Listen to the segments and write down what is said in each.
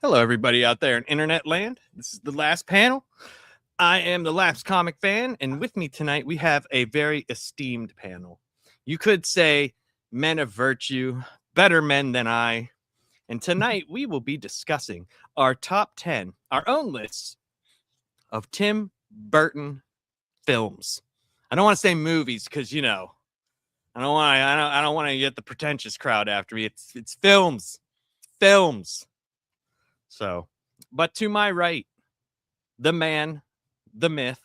Hello, everybody out there in internet land. This is the last panel. I am the Lapsed Comic Fan, and with me tonight we have a very esteemed panel. You could say men of virtue, better men than I. And tonight we will be discussing our top 10, our own lists of Tim Burton films. I don't want to say movies because, you know, I don't want to get the pretentious crowd after me. It's films. Films. So, but to my right, the man, the myth,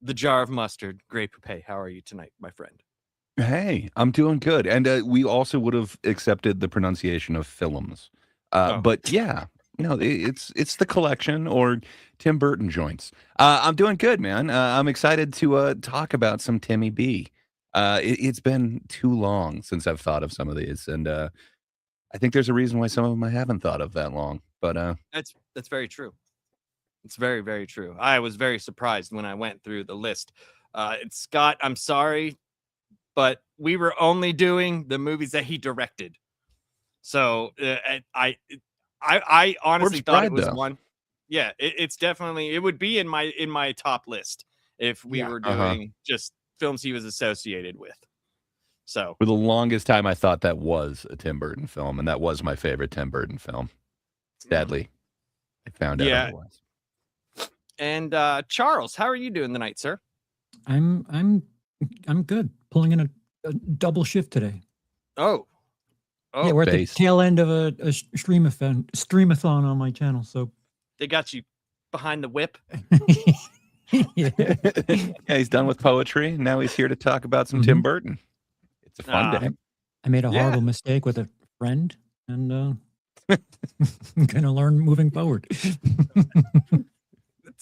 the jar of mustard, Grey Poupée. How are you tonight, my friend? Hey, I'm doing good. And we also would have accepted the pronunciation of films. But yeah, it's the collection or Tim Burton joints. I'm doing good, man. I'm excited to talk about some Timmy B. It's been too long since I've thought of some of these. And I think there's a reason why some of them I haven't thought of that long. But that's very true. It's very, very true. I was very surprised when I went through the list. Scott, I'm sorry, but we were only doing the movies that he directed. So I honestly thought it was one. Yeah, it's definitely, it would be in my top list if we were doing just films he was associated with. So for the longest time, I thought that was a Tim Burton film, and that was my favorite Tim Burton film. Sadly, I found out otherwise. And Charles, how are you doing tonight, sir? I'm good. Pulling in a double shift today. Oh, yeah, we're at the tail end of a streamathon on my channel. So they got you behind the whip. Yeah, he's done with poetry. Now he's here to talk about some Tim Burton. It's a fun day. I made a horrible mistake with a friend, and I'm gonna learn moving forward.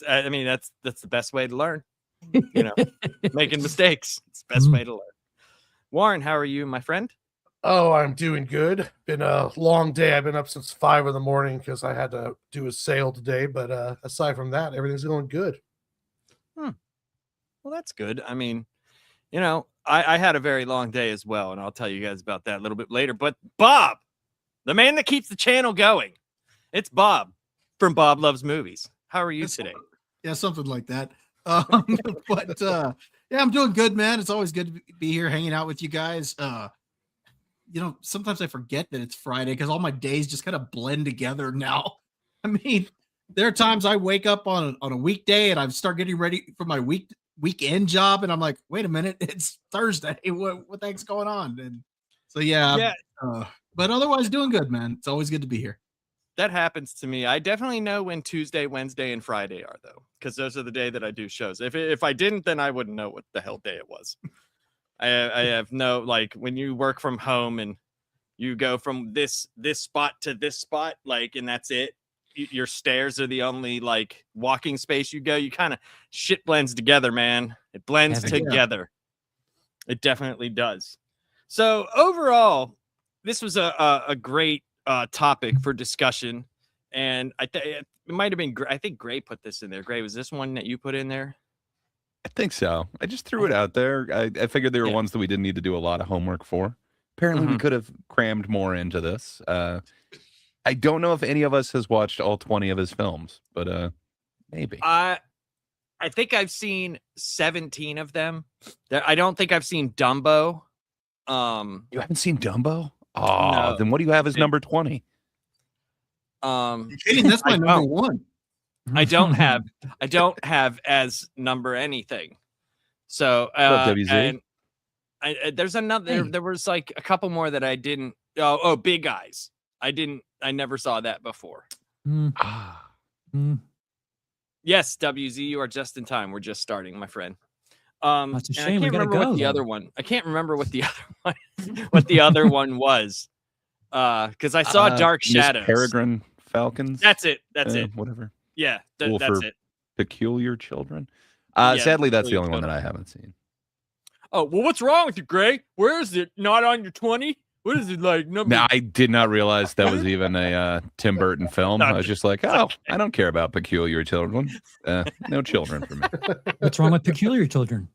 I mean, that's the best way to learn. You know, making mistakes. It's the best way to learn. Warren, how are you, my friend? Oh, I'm doing good. Been a long day. I've been up since 5 a.m. because I had to do a sale today. But aside from that, everything's going good. Well, that's good. I mean, you know, I had a very long day as well, and I'll tell you guys about that a little bit later. But Bob, the man that keeps the channel going, it's Bob from Bob Loves Movies. How are you today? Yeah, something like that. But yeah, I'm doing good, man. It's always good to be here hanging out with you guys. You know, sometimes I forget that it's Friday because all my days just kind of blend together now. I mean, there are times I wake up on a weekday and I start getting ready for my weekend job, and I'm like, wait a minute, it's Thursday. What the heck's going on? And so yeah. But otherwise doing good, man. It's always good to be here. That happens to me. I definitely know when Tuesday, Wednesday, and Friday are, though, because those are the day that I do shows. If I didn't, then I wouldn't know what the hell day it was. I have no, like, when you work from home and you go from this spot to this spot, like, and that's it. Your stairs are the only, like, walking space you go. You kind of shit blends together, man. It blends together. It definitely does. So overall, this was a great topic for discussion, and it might have been. I think Gray put this in there. Gray, was this one that you put in there? I think so. I just threw it out there. I figured there were ones that we didn't need to do a lot of homework for. Apparently, we could have crammed more into this. I don't know if any of us has watched all 20 of his films, but maybe. I think I've seen 17 of them. I don't think I've seen Dumbo. You haven't seen Dumbo? Oh, no. Then what do you have as number 20? You're kidding, that's my number 1. I don't have as number anything. So WZ? And there's another. There was like a couple more that I didn't. Oh, Big Eyes. I never saw that before. Yes, WZ, you are just in time. We're just starting, my friend. That's a shame. I can't remember what the other one. I can't remember what the other one was. Because I saw Dark Shadows. Peregrine Falcons. That's it. That's it. Whatever. Yeah, that's it. Peculiar Children. Sadly, that's the only one that I haven't seen. Oh, well, what's wrong with you, Gray? Where is it? Not on your 20? What is it like? No, I did not realize that was even a Tim Burton film. I was just like, I don't care about Peculiar Children. No children for me. What's wrong with Peculiar Children?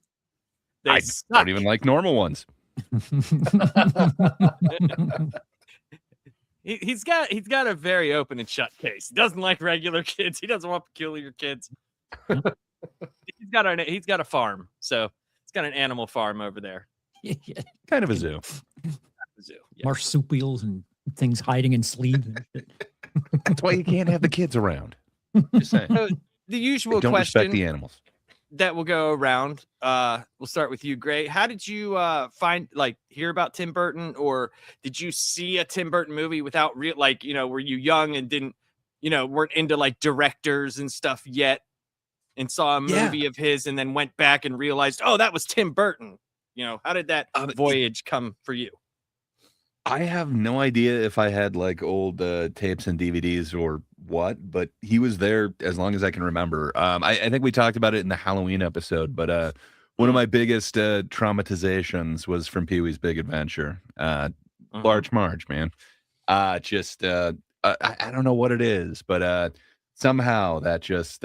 I don't even like normal ones. He's got a very open and shut case. He doesn't like regular kids. He doesn't want peculiar kids. He's got a farm, so he's got an animal farm over there. Yeah. Kind of a zoo. Zoo, yeah. Marsupials and things hiding in sleeves. And shit. That's why you can't have the kids around. Just saying. So, the usual Don't question respect the animals. that will go around. We'll start with you, Gray. How did you hear about Tim Burton, or did you see a Tim Burton movie without were you young and didn't, weren't into like directors and stuff yet, and saw a movie of his and then went back and realized, oh, that was Tim Burton. How did that voyage come for you? I have no idea if I had like old tapes and DVDs or what, but he was there as long as I can remember. I think we talked about it in the Halloween episode, but one of my biggest traumatizations was from Pee-wee's Big Adventure. Large Marge, man. I don't know what it is, but somehow that just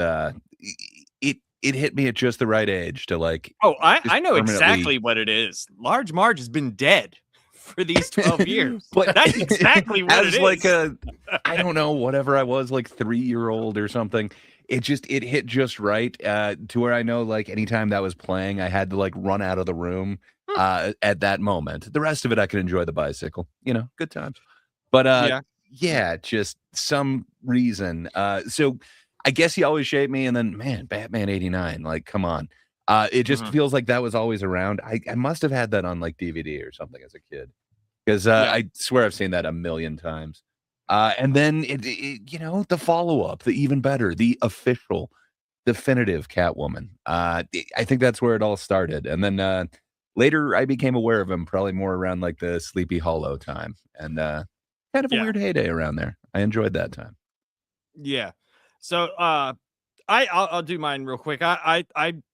it hit me at just the right age to like. Oh, I know exactly what it is. Large Marge has been dead for these 12 years. But that's exactly what it is. Like I don't know, whatever I was, like 3-year-old or something. It hit just right to where I know like anytime that was playing, I had to like run out of the room at that moment. The rest of it, I could enjoy the bicycle, good times. But yeah, just some reason. So I guess he always shaped me. And then, man, Batman 89, like, come on. It just feels like that was always around. I must have had that on like DVD or something as a kid, because I swear I've seen that a million times. And then the follow-up, the even better, the official, definitive Catwoman. I think that's where it all started. And then later I became aware of him probably more around like the Sleepy Hollow time, and kind of a weird heyday around there. I enjoyed that time. Yeah. So I'll do mine real quick. I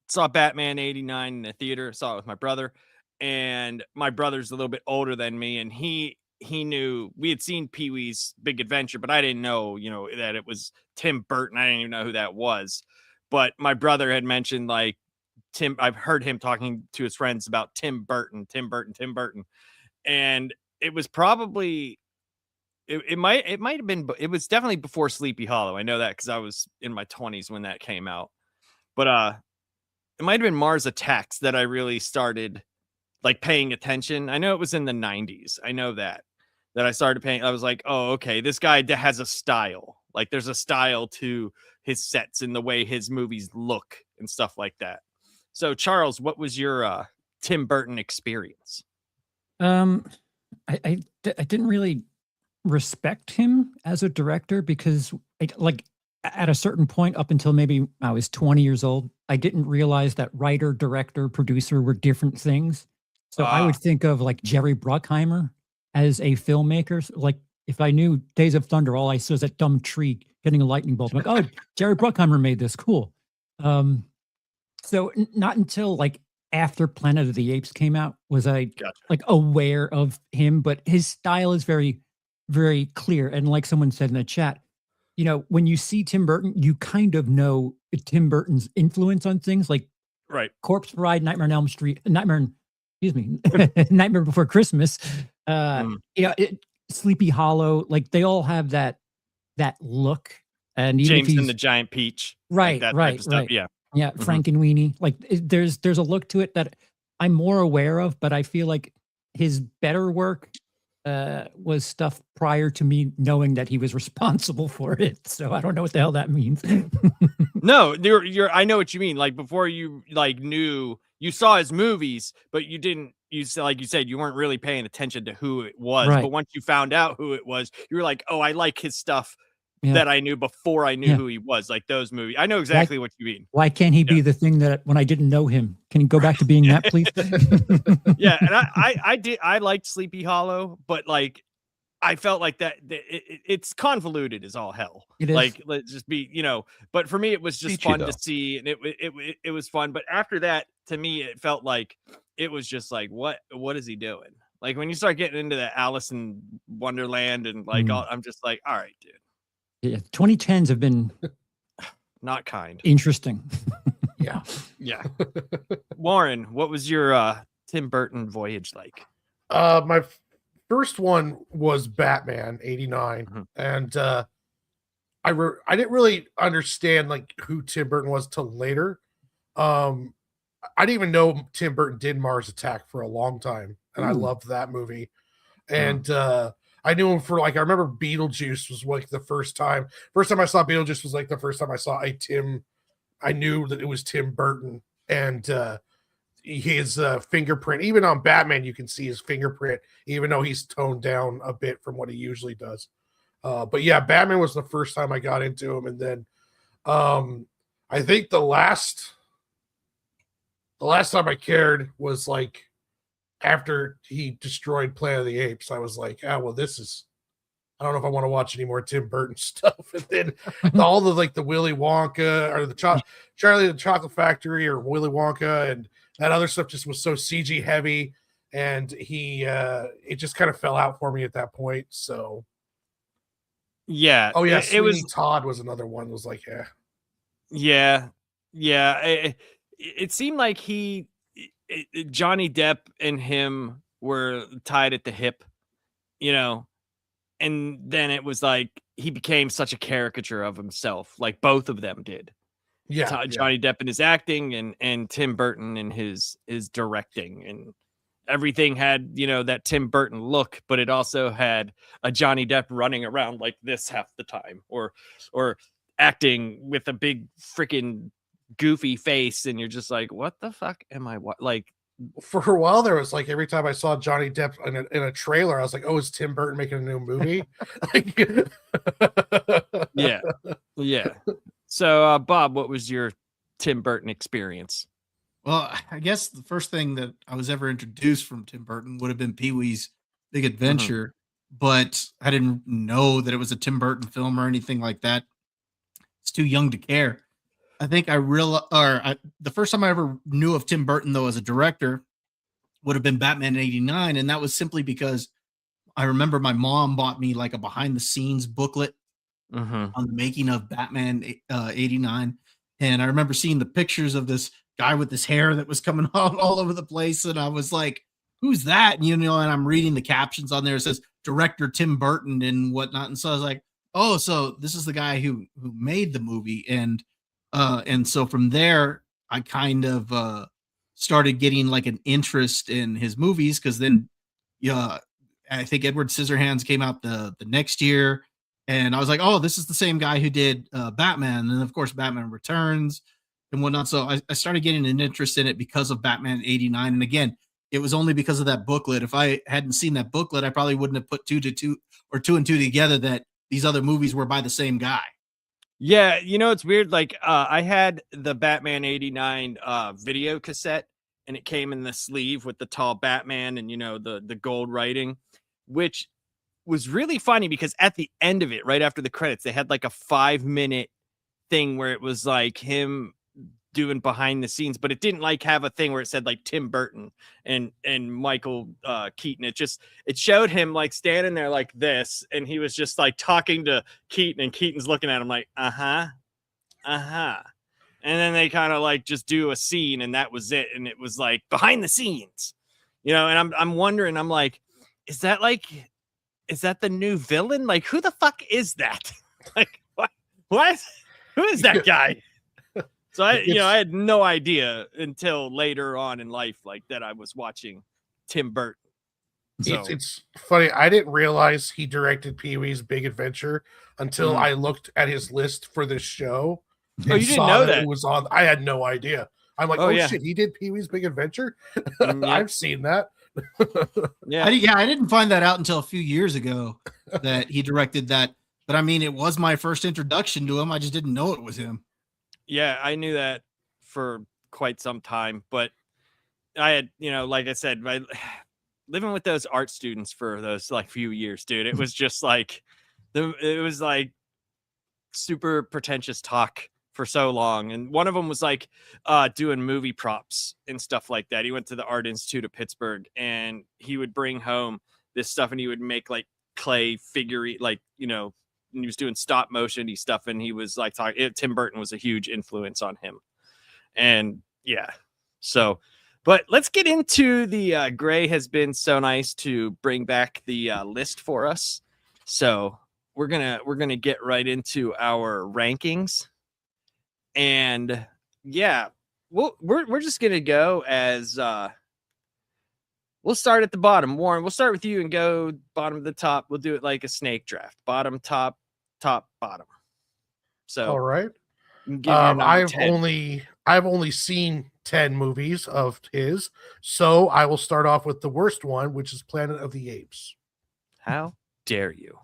saw Batman 89 in the theater. Saw it with my brother, and my brother's a little bit older than me, and he knew we had seen Pee-wee's Big Adventure, but I didn't know, that it was Tim Burton. I didn't even know who that was. But my brother had mentioned like I've heard him talking to his friends about Tim Burton. And it was probably it might have been, it was definitely before Sleepy Hollow. I know that because I was in my 20s when that came out. But it might have been Mars Attacks that I really started like paying attention. I know it was in the 90s. I know that I started paying. I was like, oh, okay, this guy has a style. Like there's a style to his sets and the way his movies look and stuff like that. So Charles, what was your Tim Burton experience? I didn't really respect him as a director because at a certain point up until maybe I was 20 years old, I didn't realize that writer, director, producer were different things. So I would think of like Jerry Bruckheimer as a filmmaker. Like if I knew Days of Thunder, all I saw was that dumb tree getting a lightning bolt. I'm like, oh, Jerry Bruckheimer made this. Cool. So not until like after Planet of the Apes came out was I like aware of him, but his style is very, very clear. And like someone said in the chat, when you see Tim Burton, you kind of know Tim Burton's influence on things like Corpse Bride, Nightmare Before Christmas, Sleepy Hollow, like they all have that look. And James and the Giant Peach, right, like that right, type of stuff. right. Yeah, Frankenweenie. Like there's a look to it that I'm more aware of, but I feel like his better work was stuff prior to me knowing that he was responsible for it. So I don't know what the hell that means. No, I know what you mean. Like before you like knew, you saw his movies, but you didn't. Like you said, you weren't really paying attention to who it was. Right. But once you found out who it was, you were like, oh, I like his stuff. That I knew before I knew who he was, like those movies. I know exactly what you mean. Why can't he be the thing that when I didn't know him? Can he go back to being that, please? Yeah, and I liked Sleepy Hollow, but like I felt like that it's convoluted as all hell. It is. Like let's just be, but for me it was just fun to see, and it was fun. But after that, to me, it felt like it was just like what is he doing? Like when you start getting into the Alice in Wonderland and like I'm just like, all right, dude. Yeah, 2010s have been not kind. Interesting. Yeah. Warren, what was your Tim Burton voyage like? My first one was Batman '89, Mhm. and I didn't really understand like who Tim Burton was till later. Um, I didn't even know Tim Burton did Mars Attack for a long time, and I Ooh. loved that movie. And I knew him for like I remember Beetlejuice was like the first time I saw Beetlejuice was like the first time I saw a Tim. I knew that it was Tim Burton, and his fingerprint. Even on Batman, you can see his fingerprint, even though he's toned down a bit from what he usually does. But yeah, Batman was the first time I got into him, and then I think the last time I cared was like after he destroyed Planet of the Apes. I was like, well, this is. I don't know if I want to watch any more Tim Burton stuff. And then all the like the Willy Wonka or the Charlie the Chocolate Factory or Willy Wonka and that other stuff just was so CG heavy, and it just kind of fell out for me at that point. So Yeah. oh yeah, it was. Sweeney Todd was another one. Was like Yeah. It seemed like Johnny Depp and him were tied at the hip, you know, and then it was like he became such a caricature of himself, like both of them did. yeah. Johnny Depp in his acting and Tim Burton in his directing, and everything had, that Tim Burton look, but it also had a Johnny Depp running around like this half the time, or acting with a big freaking goofy face, and you're just like, what the fuck am I like? For a while there was like every time I saw Johnny Depp in a trailer, I was like, oh, is Tim Burton making a new movie? Yeah. So Bob, what was your Tim Burton experience? Well, I guess the first thing that I was ever introduced from Tim Burton would have been Pee-wee's Big Adventure, but I didn't know that it was a Tim Burton film or anything like that. It's too young to care. I think the first time I ever knew of Tim Burton, though, as a director would have been Batman '89. And that was simply because I remember my mom bought me like a behind the scenes booklet on the making of Batman '89. And I remember seeing the pictures of this guy with this hair that was coming out all over the place. And I was like, who's that? And, and I'm reading the captions on there. It says director Tim Burton and whatnot. And so I was like, oh, so this is the guy who made the movie. And so from there, I kind of started getting like an interest in his movies, because then, I think Edward Scissorhands came out the next year, and I was like, oh, this is the same guy who did Batman, and of course Batman Returns and whatnot. So I started getting an interest in it because of Batman '89, and again, it was only because of that booklet. If I hadn't seen that booklet, I probably wouldn't have put two and two together that these other movies were by the same guy. Yeah, it's weird. Like, I had the Batman '89 video cassette, and it came in the sleeve with the tall Batman and the gold writing, which was really funny because at the end of it, right after the credits, they had like a 5-minute thing where it was like him doing behind the scenes, but it didn't like have a thing where it said like Tim Burton and Michael Keaton. It showed him like standing there like this, and he was just like talking to Keaton, and Keaton's looking at him like and then they kind of like just do a scene, and that was it. And it was like behind the scenes, and I'm wondering, I'm like, is that the new villain? Like, who the fuck is that? Like, what who is that guy? So I had no idea until later on in life, like that I was watching Tim Burton. So. It's funny. I didn't realize he directed Pee-wee's Big Adventure until I looked at his list for this show. Oh, you didn't know that it was on? I had no idea. I'm like, yeah. Shit, he did Pee-wee's Big Adventure. I've seen that. I didn't find that out until a few years ago that he directed that. But I mean, it was my first introduction to him. I just didn't know it was him. Yeah, I knew that for quite some time, but I had, like I said, living with those art students for those like few years, dude, it was just like it was like super pretentious talk for so long. And one of them was like doing movie props and stuff like that. He went to the Art Institute of Pittsburgh, and he would bring home this stuff, and he would make like clay figurine, like, and he was doing stop motion stuff, and he was like talking. Tim Burton was a huge influence on him, and yeah. So, But let's get into the Gray has been so nice to bring back the list for us. So we're gonna get right into our rankings. And yeah, we're just gonna go as we'll start at the bottom. Warren, we'll start with you and go bottom to the top. We'll do it like a snake draft. Bottom, top, top, bottom. So all right. give your number I've 10. only seen 10 movies of his, so I will start off with the worst one, which is Planet of the Apes. How dare you?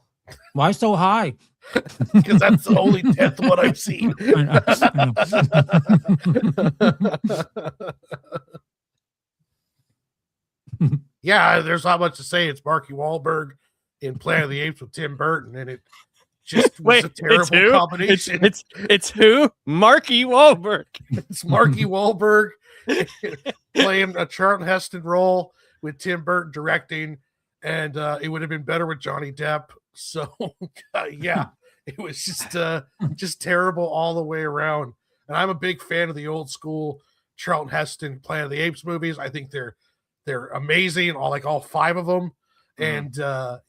Why so high? Because that's the only 10th one I've seen. Yeah, there's not much to say. It's Marky Wahlberg in Planet of the Apes with Tim Burton, and it just was a terrible combination. It's who? Marky Wahlberg. It's Marky Wahlberg playing a Charlton Heston role with Tim Burton directing, and it would have been better with Johnny Depp. So yeah, it was just terrible all the way around. And I'm a big fan of the old school Charlton Heston Planet of the Apes movies. I think they're amazing, all 5 of them. And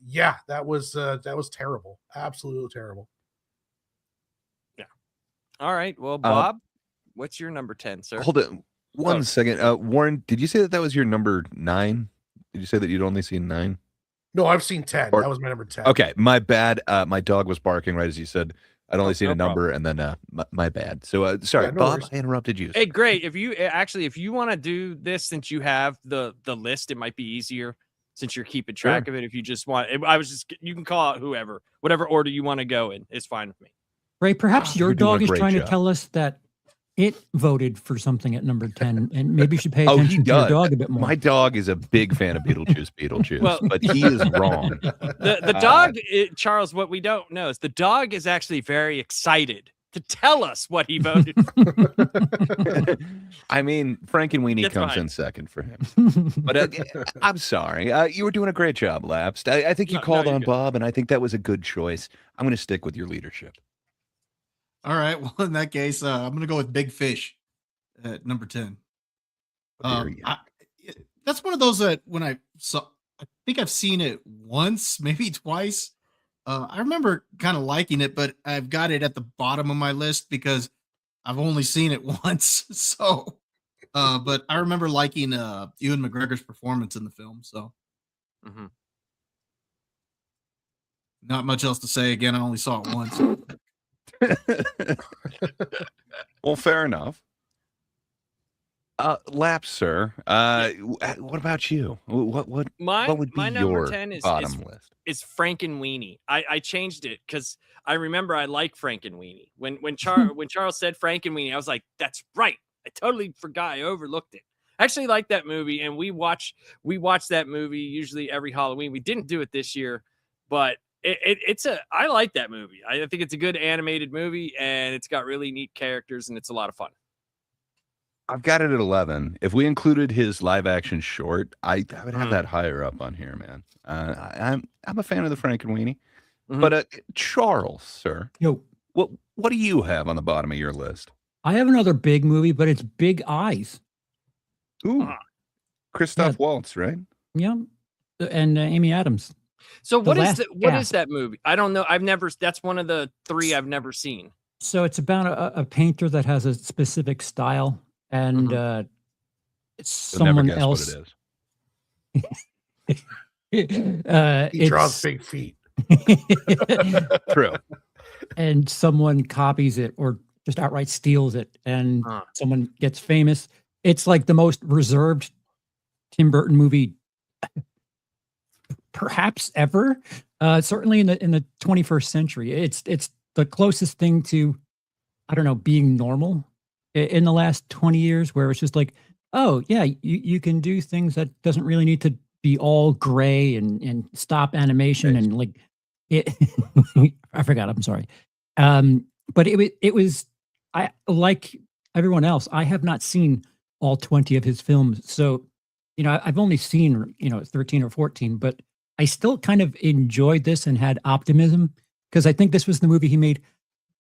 yeah, that was terrible, absolutely terrible. Yeah. All right. Well, Bob, what's your number 10, sir? Hold it one second. Warren, did you say that was your number 9? Did you say that you'd only seen 9? No, I've seen 10. That was my number 10. Okay, my bad. My dog was barking right as you said. I'd only seen a number, and then my bad. So sorry, Bob, worries. I interrupted you. Hey, great. If you want to do this, since you have the list, it might be easier since you're keeping track of it. If you just want, you can call out whatever order you want to go in is fine with me. Ray, perhaps your You're doing dog a is great trying to job. tell us that it voted for something at number 10, and maybe you should pay Oh, he attention to your does. dog a bit more. My dog is a big fan of Beetlejuice, Well- but he is wrong. The dog, Charles, what we don't know is the dog is actually very excited to tell us what he voted for. I mean, Frankenweenie That's comes fine. in second for him. But I'm sorry. You were doing a great job, Lapsed. I think you No, called you're on good. Bob, and I think that was a good choice. I'm going to stick with your leadership. All right. Well, in that case, I'm going to go with Big Fish at number 10. There you go. That's one of those that when I think I've seen it once, maybe twice. I remember kind of liking it, but I've got it at the bottom of my list because I've only seen it once. So, but I remember liking Ewan McGregor's performance in the film. So, Mhm. not much else to say. Again, I only saw it once. Well, fair enough. Laps, sir. What about you? What what would be my number your 10 is bottom list? Frankenweenie. I changed it because I remember I like Frankenweenie. When Charles said Frankenweenie, I was like, that's right. I totally forgot. I overlooked it. I actually like that movie, and we watch that movie usually every Halloween. We didn't do it this year, but I like that movie. I think it's a good animated movie, and it's got really neat characters, and it's a lot of fun. I've got it at 11. If we included his live action short, I would have that higher up on here, man. I'm a fan of the Frankenweenie. Mhm. But Charles, sir, Yo, what do you have on the bottom of your list? I have another big movie, but it's Big Eyes. Ooh, Christoph Waltz, right? Yeah, and Amy Adams. So what Last is Gasp. that movie? I don't know. That's one of the 3 I've never seen. So it's about a painter that has a specific style, and it's You'll never someone guess else. what it is. He draws big feet. True. And someone copies it or just outright steals it, and someone gets famous. It's like the most reserved Tim Burton movie perhaps ever. Certainly in the 21st century. It's the closest thing to, I don't know, being normal in the last 20 years, where it's just like, oh yeah, you can do things that doesn't really need to be all gray and stop animation and like it. I forgot. I'm sorry. But it was, I like everyone else. I have not seen all 20 of his films, so I've only seen 13 or 14, but I still kind of enjoyed this and had optimism because I think this was the movie he made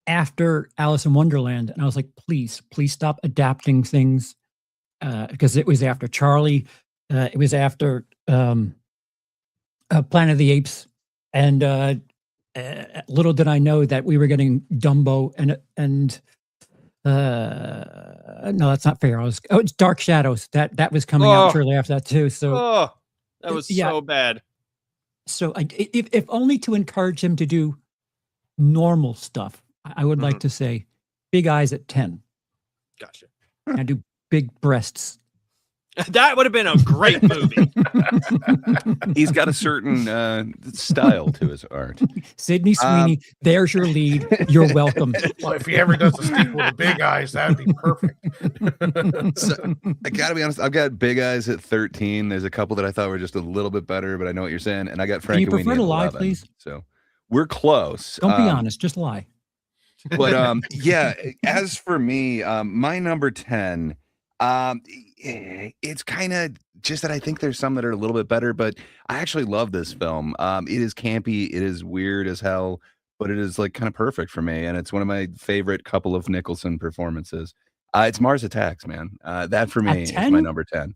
after Alice in Wonderland, and I was like, please stop adapting things because it was after Charlie, it was after Planet of the Apes, and little did I know that we were getting Dumbo and no, that's not fair. It's Dark Shadows that was coming out shortly after that too. So that was so bad. So if only to encourage him to do normal stuff, I would like to say Big Eyes at 10. Gotcha. And do big breasts. That would have been a great movie. He's got a certain style to his art. Sydney Sweeney, there's your lead. You're welcome. Well, if he ever does a sequel to Big Eyes, that'd be perfect. So, I gotta be honest, I've got Big Eyes at 13. There's a couple that I thought were just a little bit better, but I know what you're saying. And I got Frankie. Can you prefer to lie, 11, please? So we're close. Don't be honest, just lie. But yeah, as for me, my number 10, it's kind of just that I think there's some that are a little bit better, but I actually love this film. It is campy, it is weird as hell, but it is like kind of perfect for me, and it's one of my favorite couple of Nicholson performances. It's Mars Attacks, man. That for me is my number 10.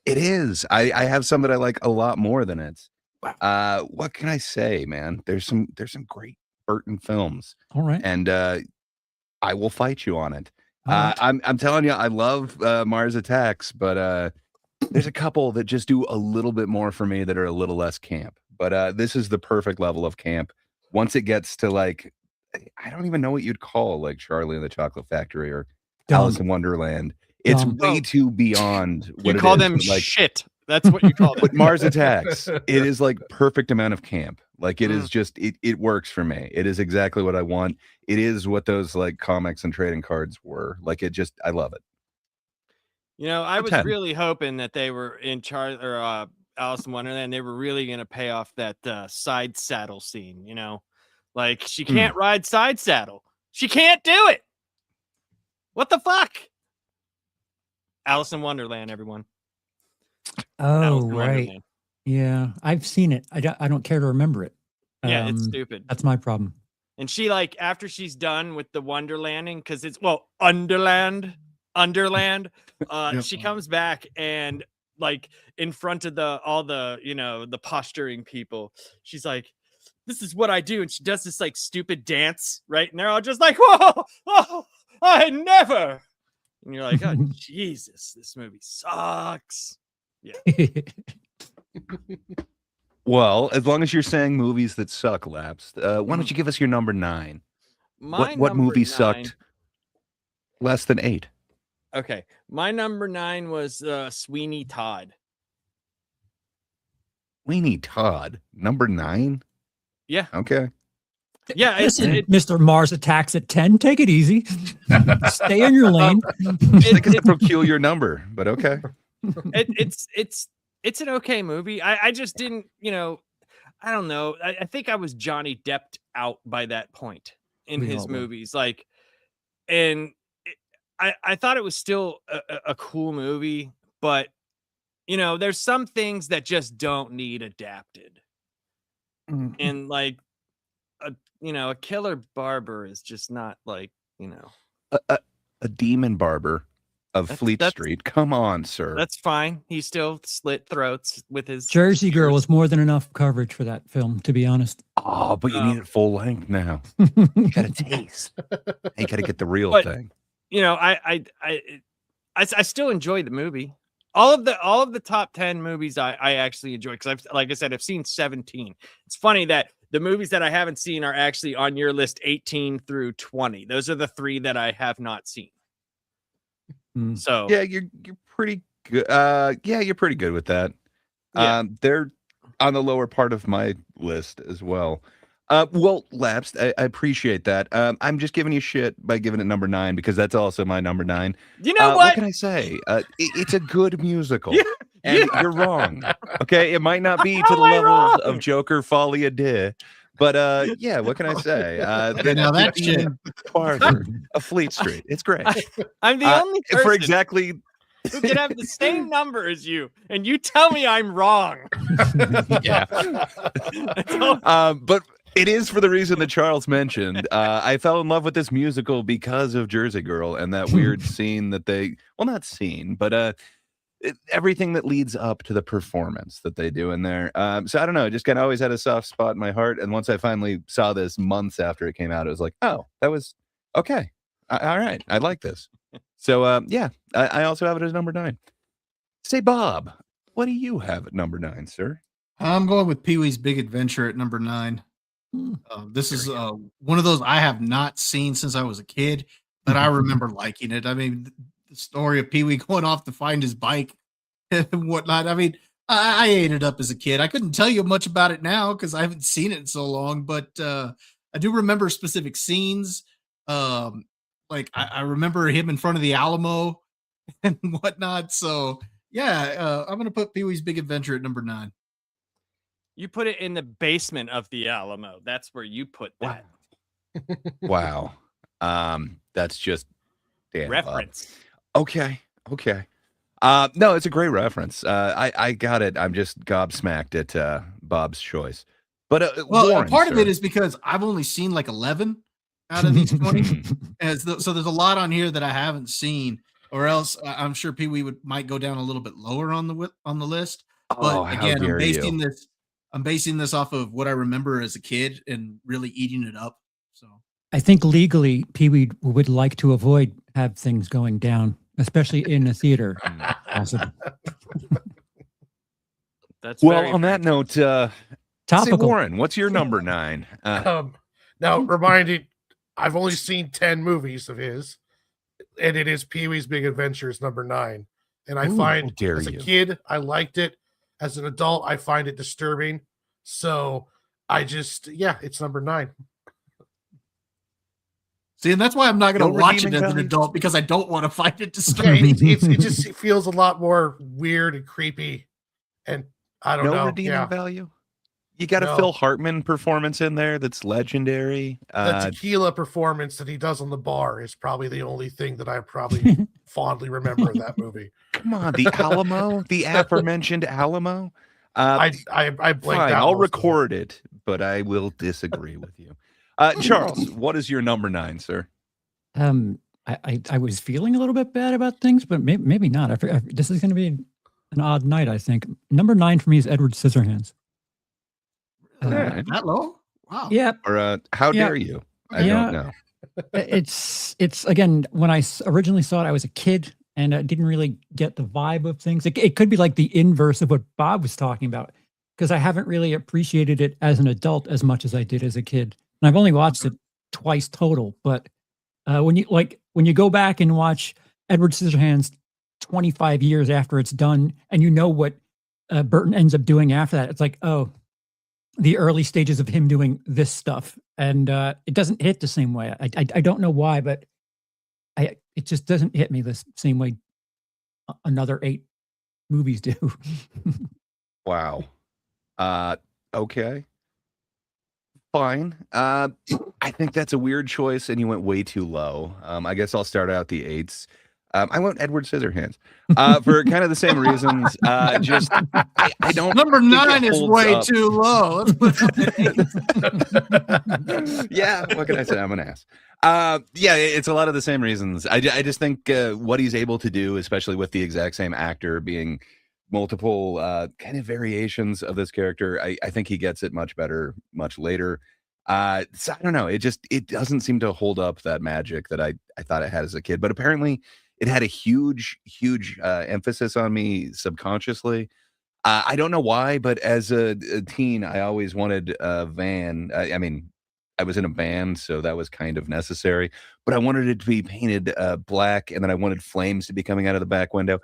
It is. I have some that I like a lot more than it. What can I say, man? There's some great Burton films. All right. And I will fight you on it. Right. I'm telling you, I love Mars Attacks, but there's a couple that just do a little bit more for me that are a little less camp. But this is the perfect level of camp. Once it gets to like, I don't even know what you'd call like Charlie and the Chocolate Factory or Alice in Wonderland. It's way too beyond what you call them like, shit. That's what you call it. With Mars Attacks, it is like perfect amount of camp. Like it is just it works for me. It is exactly what I want. It is what those like comics and trading cards were. Like it just I love it. You know, I was really hoping that they were in Charlie or Alice in Wonderland. They were really going to pay off that side saddle scene. You know, like she can't ride side saddle. She can't do it. What the fuck? Alice in Wonderland, everyone. Oh, right. Yeah, I've seen it. I don't care to remember it. Yeah, it's stupid. That's my problem. And she like after she's done with the Wonderlanding, because it's Underland. She comes back and like in front of all the the posturing people, she's like, "This is what I do," and she does this like stupid dance, right? And they're all just like, "Whoa, oh, I never." And you're like, "Oh Jesus, this movie sucks." Yeah. Well, as long as you're saying movies that suck, Lapsed, why don't you give us your number 9? What movie sucked less than 8? Okay, my number 9 was Sweeney Todd. Sweeney Todd, number 9? Yeah. Okay. Yeah, listen, Mr. Mars Attacks at 10. Take it easy. Stay in your lane. It's a peculiar number, but okay. It's an okay movie. I just didn't, I don't know. I think I was Johnny Depped out by that point in his movies. Like, and I thought it was still a cool movie, but there's some things that just don't need adapted. And like, a killer barber is just not like, a demon barber of Fleet Street. Come on, sir. That's fine. He still slit throats with his Jersey Girl was more than enough coverage for that film, to be honest. Oh, but you need it full length now. You got to taste. You got to get the real thing. I still enjoy the movie. All of the top 10 movies I actually enjoy because like I said, I've seen 17. It's funny that the movies that I haven't seen are actually on your list 18 through 20. Those are the 3 that I have not seen. So yeah, you're pretty good. You're pretty good with that. Yeah. They're on the lower part of my list as well. Well, Lapsed, I appreciate that. I'm just giving you shit by giving it number 9 because that's also my number 9. You know what? What can I say? It's a good musical. And you're wrong. Okay, it might not be to the levels of Joker Folie à Deux, but yeah, what can I say? Now that shit. Barber of Fleet Street. It's great. I'm the only person for exactly who can have the same number as you, and you tell me I'm wrong. Yeah. But It is for the reason that Charles mentioned. I fell in love with this musical because of Jersey Girl and that weird scene that not scene, but everything that leads up to the performance that they do in there. So I don't know, just kind of always had a soft spot in my heart. And once I finally saw this months after it came out, it was like, oh, that was okay. All right. I like this. So yeah, I also have it as number 9. Say, Bob, what do you have at number 9, sir? I'm going with Pee-wee's Big Adventure at number 9. This is one of those I have not seen since I was a kid, but I remember liking it. I mean, the story of Pee-wee going off to find his bike and whatnot. I mean, I ate it up as a kid. I couldn't tell you much about it now because I haven't seen it in so long, but I do remember specific scenes. Like I remember him in front of the Alamo and whatnot. So yeah, I'm gonna put Pee-wee's Big Adventure at number 9. You put it in the basement of the Alamo. That's where you put that. Wow. That's just damn reference. Okay. No, it's a great reference. I got it. I'm just gobsmacked at Bob's choice. But Warren, part of it is because I've only seen like 11 out of these 20. So there's a lot on here that I haven't seen, or else I'm sure Pee-wee might go down a little bit lower on the list. But again, I'm basing this off of what I remember as a kid and really eating it up. So I think legally Pee-wee would like to have things going down, especially in a theater. Possible. That's well. On that note, say, topical. Warren, what's your number 9? Now, reminding, I've only seen 10 movies of his, and it is Pee-wee's Big Adventures number 9. And I find as a kid, I liked it. As an adult, I find it disturbing. So it's number 9. See, and that's why I'm not going to watch it as an adult, because I don't want to find it disturbing. It just feels a lot more weird and creepy. And I don't know. No redeeming value? You got a Phil Hartman performance in there that's legendary. The tequila performance that he does on the bar is probably the only thing that I probably fondly remember of that movie. Come on, the Alamo, the aforementioned Alamo. I blanked fine, out. I'll record it, but I will disagree with you. Charles, what is your number 9, sir? I was feeling a little bit bad about things, but maybe not. This is going to be an odd night, I think. Number 9 for me is Edward Scissorhands. That low? Wow. Yeah. Or how dare you? I don't know. It's again, when I originally saw it, I was a kid and I didn't really get the vibe of things. It could be like the inverse of what Bob was talking about, because I haven't really appreciated it as an adult as much as I did as a kid. And I've only watched it twice total. But when you go back and watch Edward Scissorhands 25 years after it's done, and you know what Burton ends up doing after that, it's like, oh, the early stages of him doing this stuff, and it doesn't hit the same way. I don't know why, but it just doesn't hit me the same way another 8 movies do. Wow. Okay. Fine. I think that's a weird choice, and you went way too low. I guess I'll start out the 8s. I went Edward Scissorhands for kind of the same reasons. I don't. Number 9 is way too low. Let's put it yeah, what can I say? I'm an ass. Yeah, it's a lot of the same reasons. I just think what he's able to do, especially with the exact same actor being multiple kind of variations of this character, I think he gets it much better much later. So I don't know. It doesn't seem to hold up that magic that I thought it had as a kid, but apparently it had a huge emphasis on me subconsciously. I don't know why, but as a teen, I always wanted a van. I mean, I was in a band, so that was kind of necessary, but I wanted it to be painted black, and then I wanted flames to be coming out of the back window.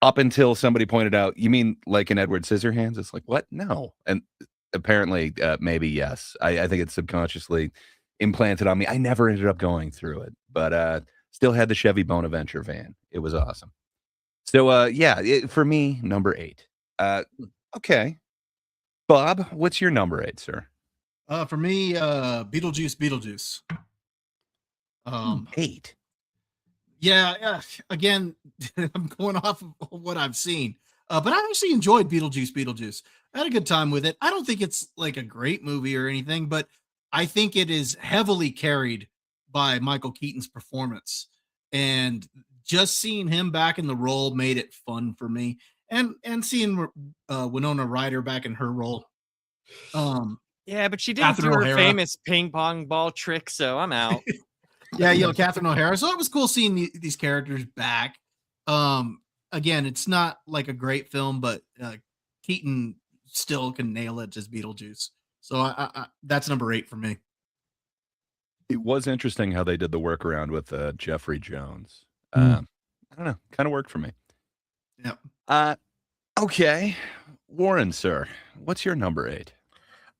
Up until somebody pointed out, you mean like in Edward Scissorhands? It's like, what? No. And apparently, maybe yes. I think it's subconsciously implanted on me. I never ended up going through it, but still had the Chevy Bonaventure van. It was awesome. So, for me, number 8. Okay. Bob, what's your number 8, sir? For me, Beetlejuice. 8. Yeah. Again, I'm going off of what I've seen. But I actually enjoyed Beetlejuice. I had a good time with it. I don't think it's like a great movie or anything, but I think it is heavily carried by Michael Keaton's performance. And just seeing him back in the role made it fun for me. And seeing Winona Ryder back in her role. Yeah, but she didn't Catherine do her O'Hara. famous ping pong ball trick, so I'm out. Yeah, Catherine O'Hara. So it was cool seeing these characters back. Again, it's not like a great film, but Keaton still can nail it as Beetlejuice. So I that's number 8 for me. It was interesting how they did the workaround with Jeffrey Jones. Mm. I don't know, kind of worked for me. Yep. Okay, Warren, sir, what's your number 8?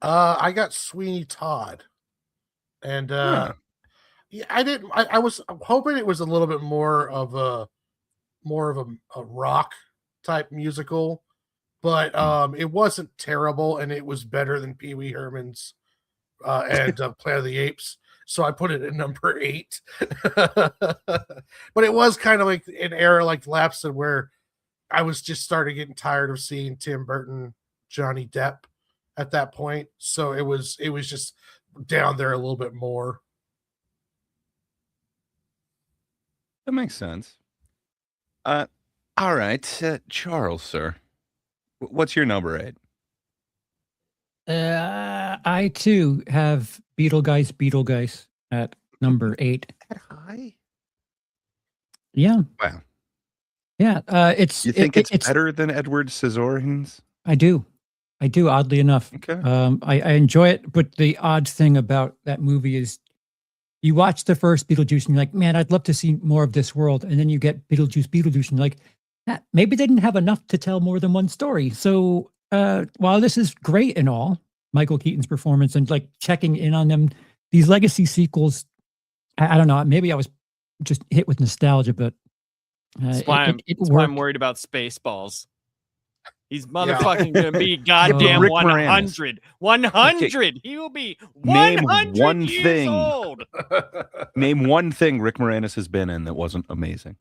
I got Sweeney Todd, and yeah, I didn't. I was hoping it was a little bit more of a rock type musical, but it wasn't terrible, and it was better than Pee Wee Herman's and Planet of the Apes. So I put it at number 8. But it was kind of like an era like Lapson where I was just starting getting tired of seeing Tim Burton, Johnny Depp at that point. So it was just down there a little bit more. That makes sense. All right, Charles, sir, what's your number 8? I too have Beetlejuice at number 8. That high? Yeah. Wow. Yeah. It's. You think it's better than Edward Scissorhands? I do. Oddly enough. Okay. I enjoy it, but the odd thing about that movie is you watch the first Beetlejuice and you're like, man, I'd love to see more of this world. And then you get Beetlejuice, and you're like, maybe they didn't have enough to tell more than one story. So while this is great and all, Michael Keaton's performance and like checking in on them, these legacy sequels, I don't know, maybe I was just hit with nostalgia, but That's why I'm worried about Spaceballs. He's motherfucking gonna be goddamn Rick 100. 100. He will be 100 one years thing. old. Name one thing Rick Moranis has been in that wasn't amazing.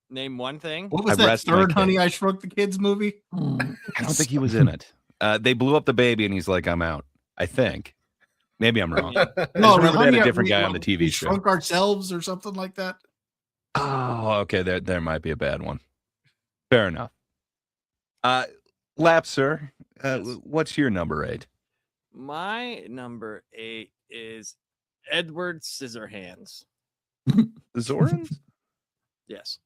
Name one thing. What was I that rest my third case. Honey I Shrunk the Kids movie? I don't think he was in it. They blew up the baby, and he's like, "I'm out." I think. Maybe I'm wrong. I just remember they had a different guy on the TV show. Shrunk Ourselves or something like that. Oh, okay. There might be a bad one. Fair enough. Lap, sir, what's your number 8? My number 8 is Edward Scissorhands. Zorans? Yes.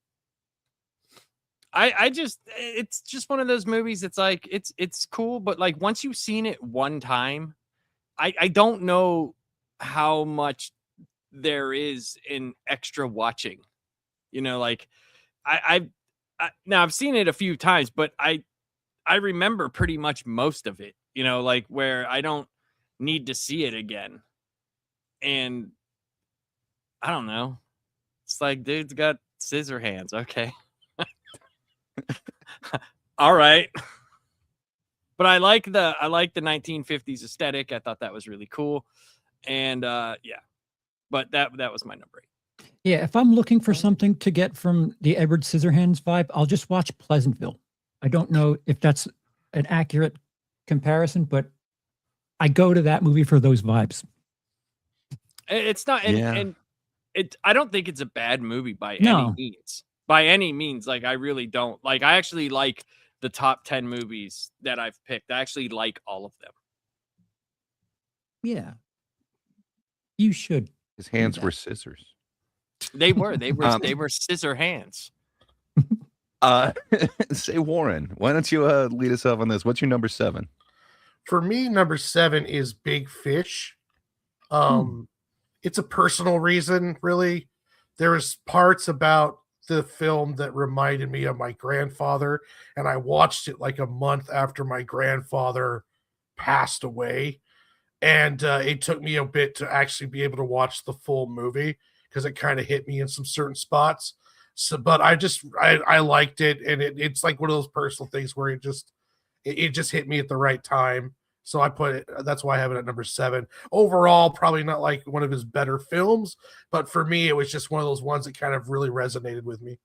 I just, it's just one of those movies that's like, it's cool, but like once you've seen it one time, I don't know how much there is in extra watching. You know, like now I've seen it a few times, but I remember pretty much most of it, you know, like where I don't need to see it again. And I don't know. It's like, dude's got scissor hands. Okay. All right. But I like the 1950s aesthetic. I thought that was really cool. And yeah. But that was my number 8. Yeah, if I'm looking for something to get from the Edward Scissorhands vibe, I'll just watch Pleasantville. I don't know if that's an accurate comparison, but I go to that movie for those vibes. It's not, and I don't think it's a bad movie by any means. By any means, like I really don't. Like I actually like the top 10 movies that I've picked. I actually like all of them. Yeah, you should. His hands were scissors. They were scissor hands. Say, Warren, why don't you lead us off on this? What's your number 7? For me, number 7 is Big Fish. It's a personal reason, really. There was parts about the film that reminded me of my grandfather, and I watched it like a month after my grandfather passed away. And it took me a bit to actually be able to watch the full movie because it kind of hit me in some certain spots. So, but I liked it, and it's like one of those personal things where it just hit me at the right time. So I put it. That's why I have it at number 7. Overall, probably not like one of his better films, but for me, it was just one of those ones that kind of really resonated with me.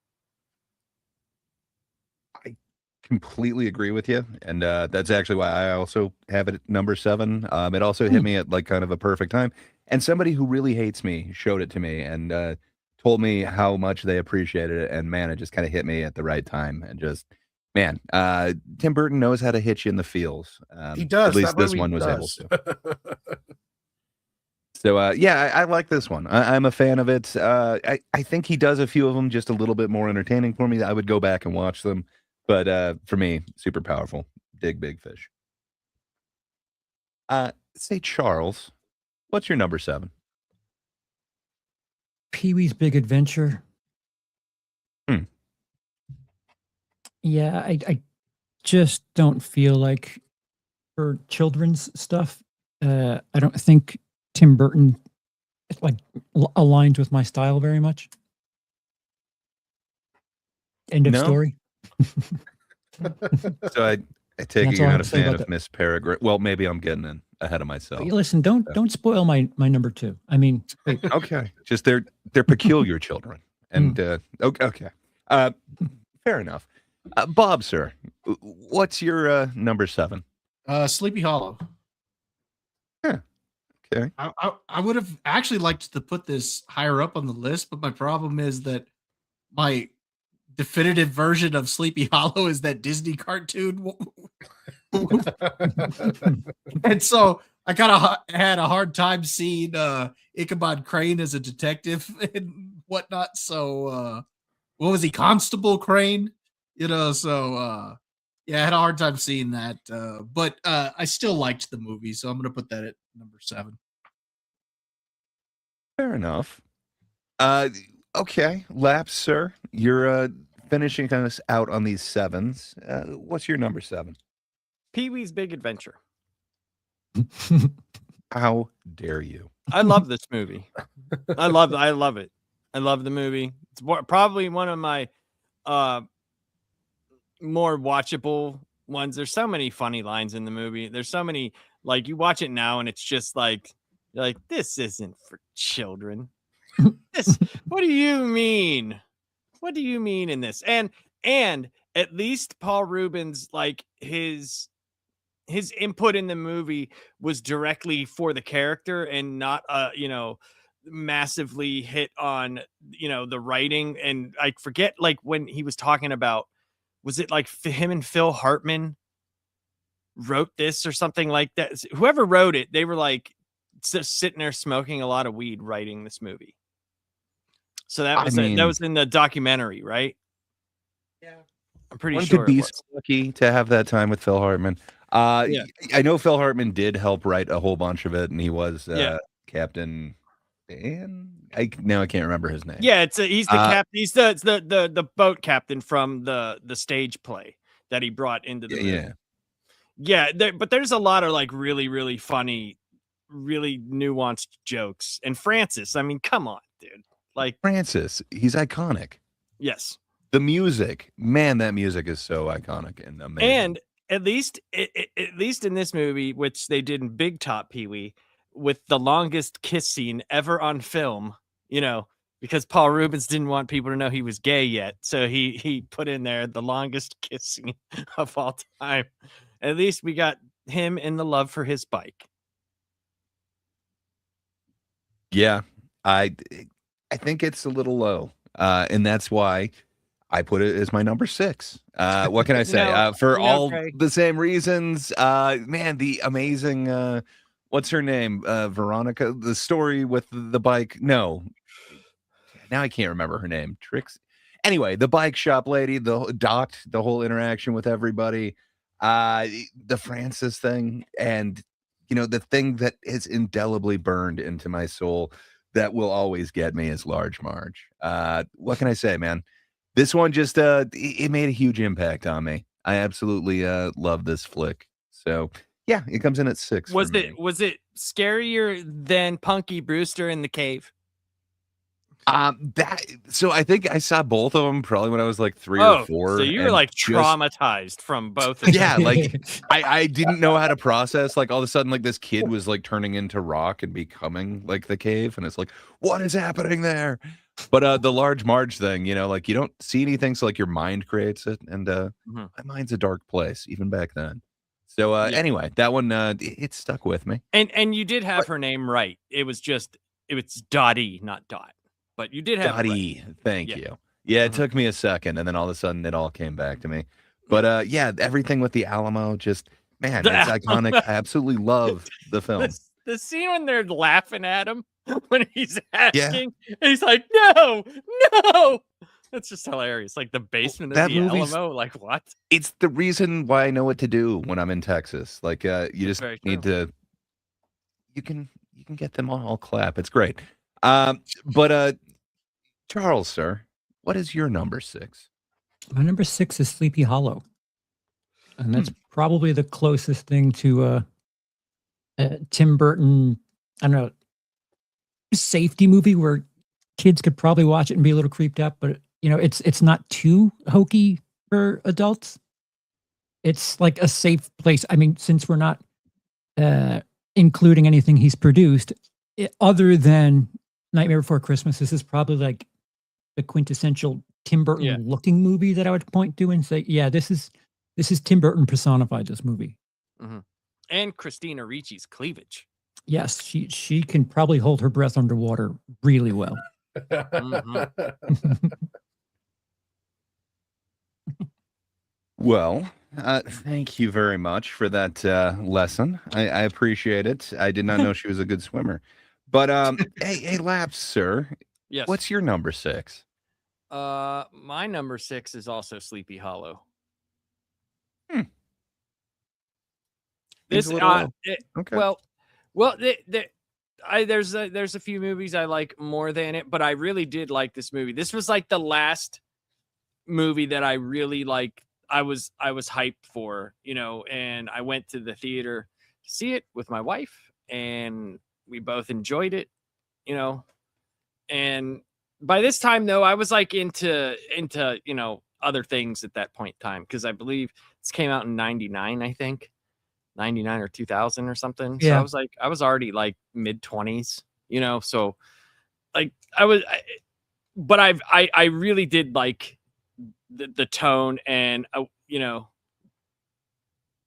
completely agree with you, and that's actually why I also have it at number 7. It also hit me at like kind of a perfect time, and somebody who really hates me showed it to me and told me how much they appreciated it, and man, it just kind of hit me at the right time, and just man, Tim Burton knows how to hit you in the feels. He does. At least That this movie one was able does. to. So yeah, I like this one. I'm a fan of it. I think he does a few of them just a little bit more entertaining for me. I would go back and watch them, but for me, super powerful. Dig Big Fish. Say Charles, what's your number 7? Pee-wee's Big Adventure. Hmm. Yeah, I just don't feel like for children's stuff. I don't think Tim Burton like aligns with my style very much. End of No? story. So I take it That's you're all I not have a to say fan about of that. Miss Peregrine. Well, maybe I'm getting ahead of myself. Listen, don't spoil my number 2. I mean, wait, Okay, just they're peculiar children, and okay, fair enough. Bob, sir, what's your number 7? Sleepy Hollow. Okay. I would have actually liked to put this higher up on the list, but my problem is that my definitive version of Sleepy Hollow is that Disney cartoon. And so I kind of had a hard time seeing Ichabod Crane as a detective and whatnot. So what was he, Constable Crane? So yeah, I had a hard time seeing that. But I still liked the movie, so I'm gonna put that at number 7. Fair enough. Okay, Laps, sir, you're finishing us out on these 7s. What's your number 7? Pee-wee's Big Adventure. How dare you? I love this movie. I love it. I love the movie. It's probably one of my more watchable ones. There's so many funny lines in the movie. There's so many, like, you watch it now and it's just like, you're like, this isn't for children. What do you mean? What do you mean in this? And at least Paul Rubens, like, his input in the movie was directly for the character and not massively hit on the writing. And I forget, like, when he was talking about, was it like him and Phil Hartman wrote this or something like that? Whoever wrote it, they were like just sitting there smoking a lot of weed writing this movie. So that was that was in the documentary, right? Yeah, I'm pretty one sure. Could be so lucky to have that time with Phil Hartman. Yeah. I know Phil Hartman did help write a whole bunch of it, and he was Captain Dan. Now I can't remember his name. Yeah, he's the captain. He's the boat captain from the stage play that he brought into the movie. Yeah. But there's a lot of like really, really funny, really nuanced jokes. And Francis, I mean, come on, dude. Like Francis, he's iconic. Yes. The music, man, that music is so iconic and amazing. And at least in this movie, which they did in Big Top Pee-wee, with the longest kiss scene ever on film, because Paul Rubens didn't want people to know he was gay yet. So he put in there the longest kiss scene of all time. At least we got him and the love for his bike. Yeah, I think it's a little low. And that's why I put it as my number 6. What can I say? For all the same reasons, man, the amazing, what's her name? Veronica, the story with the bike. No, now I can't remember her name. Trix. Anyway, the bike shop lady, the whole interaction with everybody, the Francis thing, and the thing that is indelibly burned into my soul that will always get me is Large Marge. What can I say, man? This one just it made a huge impact on me. I absolutely love this flick. So yeah, it comes in at 6. Was it scarier than Punky Brewster in the cave? So I think I saw both of them probably when I was like 3 or 4. So you were like traumatized from both of them. Yeah, like I didn't know how to process, like all of a sudden like this kid was like turning into rock and becoming like the cave, and it's like, what is happening there? But the large Marge thing, like you don't see anything, so like your mind creates it, and my mind's a dark place even back then. So anyway, that one it stuck with me. And you did have her name right. It's Dottie, not Dot. But you did have Dottie. Right. Thank you. Yeah, it took me a second, and then all of a sudden it all came back to me. But yeah, everything with the Alamo, just man, it's iconic. I absolutely love the film. The scene when they're laughing at him when he's asking, and he's like, "No, no." That's just hilarious. Like the basement of the Alamo. Like what? It's the reason why I know what to do when I'm in Texas. Like you just need to. You can get them all clap. It's great. But Charles, sir, what is your number 6? My number 6 is Sleepy Hollow, and that's probably the closest thing to Tim Burton. I don't know, safety movie where kids could probably watch it and be a little creeped out, but it's not too hokey for adults. It's like a safe place. I mean, since we're not including anything he's produced, other than Nightmare Before Christmas, this is probably like the quintessential Tim Burton looking movie that I would point to and say, yeah, this is Tim Burton personified, this movie. Mm-hmm. And Christina Ricci's cleavage. Yes, she can probably hold her breath underwater really well. Well, thank you very much for that lesson. I appreciate it. I did not know she was a good swimmer. But hey, Laps, sir. Yes. What's your number 6? My number 6 is also Sleepy Hollow. This okay. Well, there's a few movies I like more than it, but I really did like this movie. This was like the last movie that I really like. I was hyped for, and I went to the theater to see it with my wife, and we both enjoyed it, and by this time though, I was like into other things at that point in time, because I believe this came out in 99, I think 99 or 2000 or something. Yeah. So I was already like mid-20s, so like but I really did like the tone, and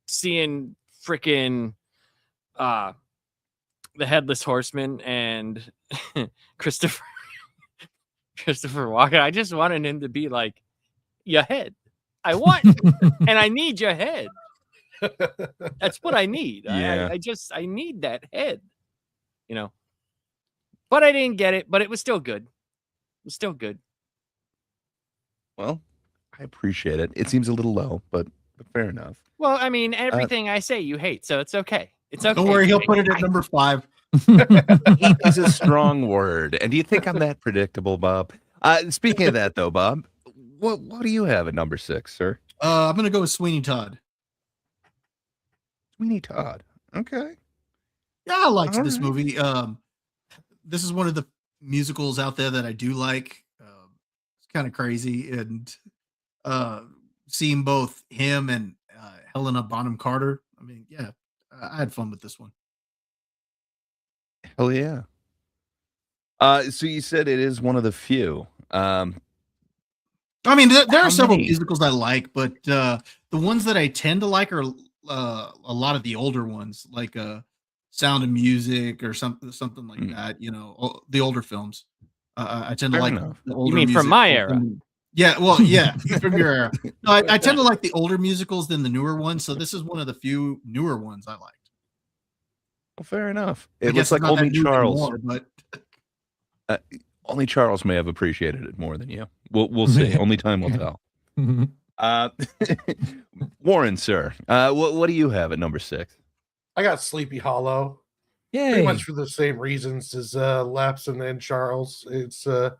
seeing freaking the Headless Horseman and Christopher Walken. I just wanted him to be like, your head. I want and I need your head. That's what I need. Yeah. I need that head, but I didn't get it, but it was still good. It was still good. Well, I appreciate it. It seems a little low, but fair enough. Well, I mean, everything I say you hate, so it's okay. It's okay. Don't worry, he'll put it at number 5. Hate is a strong word. And do you think I'm that predictable, Bob? Speaking of that, though, Bob, what do you have at number 6, sir? I'm gonna go with Sweeney Todd. Sweeney Todd. Okay. Yeah, I liked this movie. This is one of the musicals out there that I do like. It's kind of crazy, and seeing both him and Helena Bonham Carter. I mean, yeah, I had fun with this one. Hell yeah. So you said it is one of the few. I mean, there are several many? musicals I like, but the ones that I tend to like are a lot of the older ones, like Sound of Music or something like that. The older films. I tend to Fair like enough. the older. You mean from my era? Yeah, well, yeah, from your era. No, I tend to like the older musicals than the newer ones. So this is one of the few newer ones I liked. Well, fair enough. I It guess looks like it's not only that new Charles. anymore, but Only Charles may have appreciated it more than you. We'll see. Only time will tell. Warren, sir, what do you have at number 6? I got Sleepy Hollow. Yay. Pretty much for the same reasons as Laps and Charles. It's a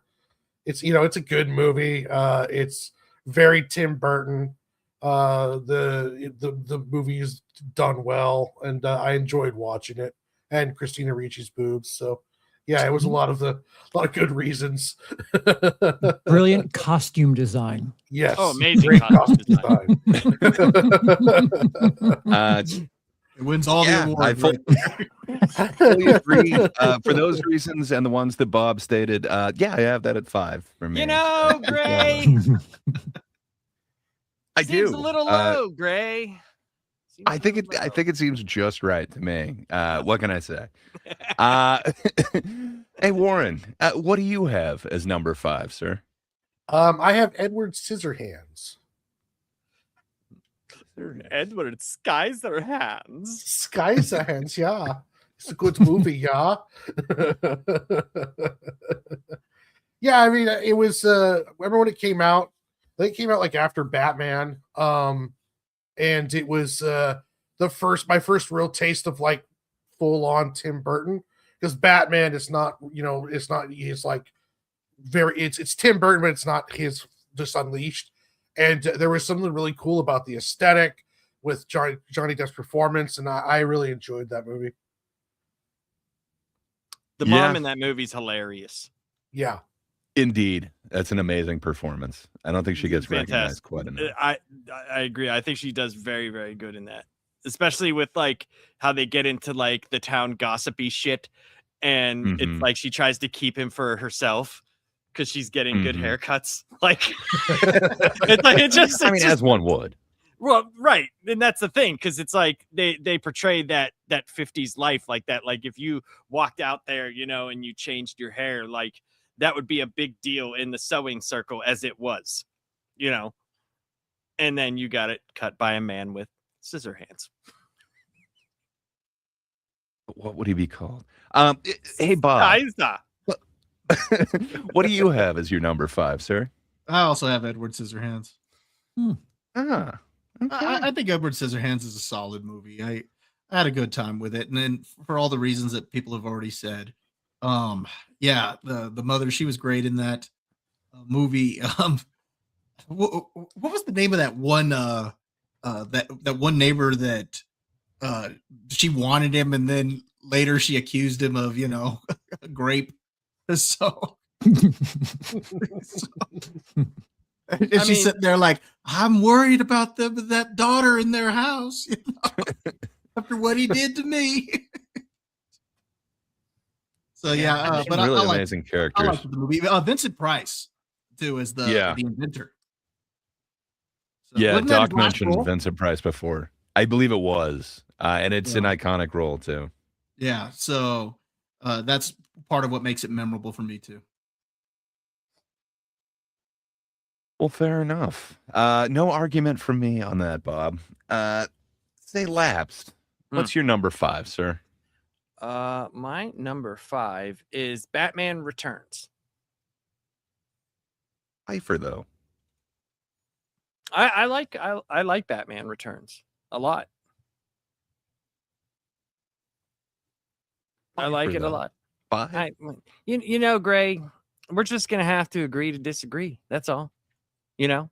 good movie. It's very Tim Burton. The movie is done well, and I enjoyed watching it. And Christina Ricci's boobs. So yeah, it was a lot of good reasons. Brilliant costume design. Yes. Oh, amazing Great costume costume design. It wins all the awards. I fully agree. For those reasons and the ones that Bob stated, I have that at 5 for me. You know, Gray. I Seems do. a little low, Gray. I think it seems just right to me. What can I say? Hey, Warren, what do you have as number 5, sir? I have Edward Scissorhands. Edward Scissorhands. Scissorhands, yeah. It's a good movie, yeah. Yeah, I mean, it was. Remember when it came out? I think it came out like after Batman. And it was my first real taste of like full on Tim Burton, because Batman is not, it's not his like it's Tim Burton, but it's not his just unleashed. And there was something really cool about the aesthetic with Johnny Depp's performance, and I really enjoyed that movie. The mom in that movie's hilarious. Yeah. Indeed. That's an amazing performance. I don't think she gets recognized quite enough. I agree. I think she does very, very good in that. Especially with like how they get into like the town gossipy shit. And it's like she tries to keep him for herself because she's getting good haircuts. Like, as one would. Well, right. And that's the thing, because it's like they portray that 50s life like that. Like if you walked out there, and you changed your hair, like that would be a big deal in the sewing circle as it was, and then you got it cut by a man with scissor hands. What would he be called? Hey, Bob. What do you have as your number 5, sir? I also have Edward Scissorhands. Okay. I think Edward Scissorhands is a solid movie. I had a good time with it, and then for all the reasons that people have already said, the mother, she was great in that movie. What was the name of that one that one neighbor that she wanted him, and then later she accused him of grape? So and she's sitting there like, I'm worried about that daughter in their house, after what he did to me. So but really I amazing characters. I liked the movie. Vincent Price too as the inventor. So, Doc mentioned Vincent Price before. I believe it was, and it's an iconic role too. Yeah, so that's part of what makes it memorable for me too. Well, fair enough. No argument from me on that, Bob. Say lapsed. What's your number 5, sir? My number 5 is Batman Returns. Pfeiffer, though. I like Batman Returns a lot. I like it a lot. 5? Gray, we're just gonna have to agree to disagree. That's all. All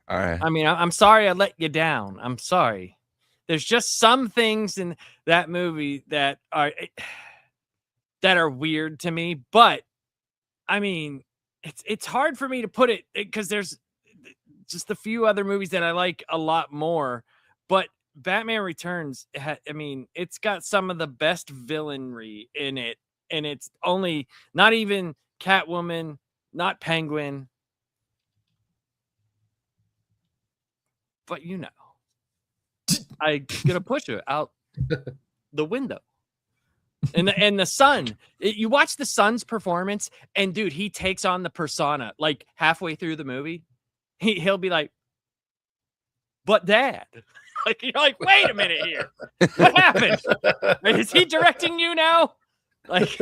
right. I mean, I'm sorry I let you down. I'm sorry. There's just some things in that movie that are weird to me, but I mean, it's hard for me to put it because there's just a few other movies that I like a lot more, but Batman Returns, it's got some of the best villainry in it, and it's only not even Catwoman, not Penguin, but I'm gonna push her out the window. And the Sun, you watch the Sun's performance, and dude, he takes on the persona like halfway through the movie. He'll be like, "But Dad," like you're like, "Wait a minute here, what happened? Is he directing you now? Like,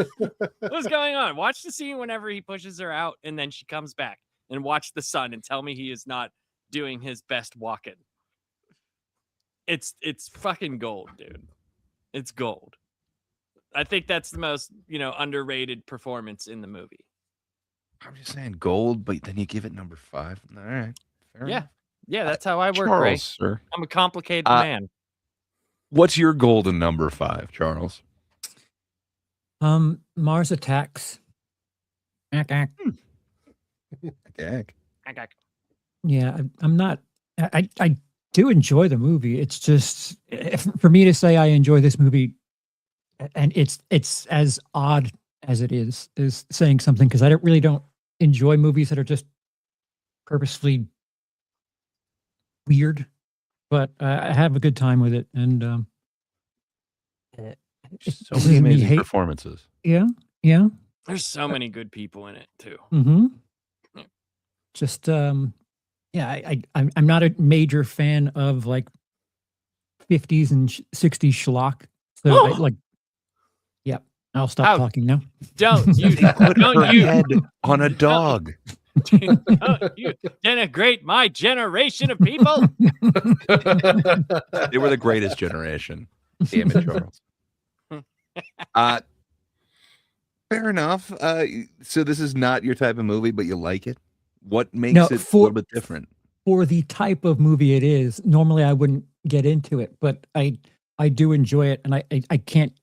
what's going on?" Watch the scene whenever he pushes her out, and then she comes back, and watch the Sun, and tell me he is not doing his best walking. It's fucking gold, dude. It's gold. I think that's the most, underrated performance in the movie. I'm just saying gold, but then you give it number 5. All right. Fair enough. Yeah, that's how I work, Charles, Ray. sir. I'm a complicated man. What's your golden number 5, Charles? Mars Attacks. Okay. Yeah, I'm not. I do enjoy the movie. It's just for me to say I enjoy this movie, and it's as odd as it is saying something, because I don't enjoy movies that are just purposefully weird, but I have a good time with it, and So many amazing performances. Yeah. There's so many good people in it too. Mm-hmm. Yeah. Just I'm not a major fan of like 50s and 60s schlock. So yeah, I'll stop talking now. Don't you head on a dog. Don't you denigrate my generation of people. They were the greatest generation. Damn it, Charles. Fair enough. So this is not your type of movie, but you like it? What makes it a little bit different? For the type of movie it is, normally I wouldn't get into it, but I do enjoy it, and I can't.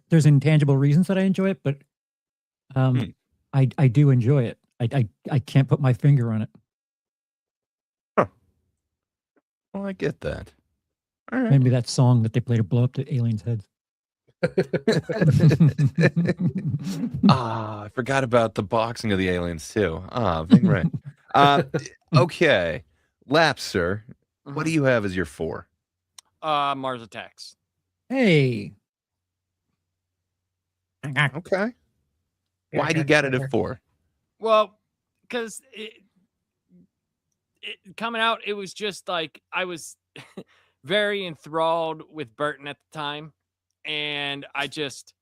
There's intangible reasons that I enjoy it, but I do enjoy it. I can't put my finger on it. Huh. Well, I get that. All right. Maybe that song that they play to blow up the aliens' heads. I forgot about the boxing of the aliens too. Being right. Okay, Laps, sir. What do you have as your 4? Mars Attacks. Hey. Okay. Why do you got it at 4? Well, because it coming out, it was just like I was very enthralled with Burton at the time. And I just,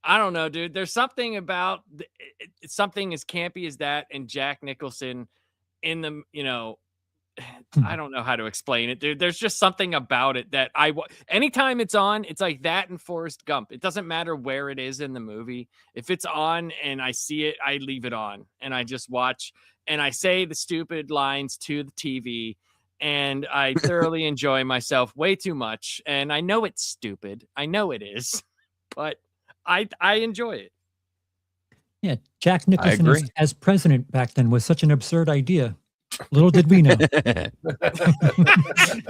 I don't know, dude. There's something about something as campy as that, and Jack Nicholson in the, I don't know how to explain it, dude. There's just something about it that anytime it's on, it's like that and Forrest Gump. It doesn't matter where it is in the movie. If it's on and I see it, I leave it on and I just watch and I say the stupid lines to the TV. And I thoroughly enjoy myself way too much. And I know it's stupid. I know it is, but I enjoy it. Yeah, Jack Nicholson as president back then was such an absurd idea. Little did we know.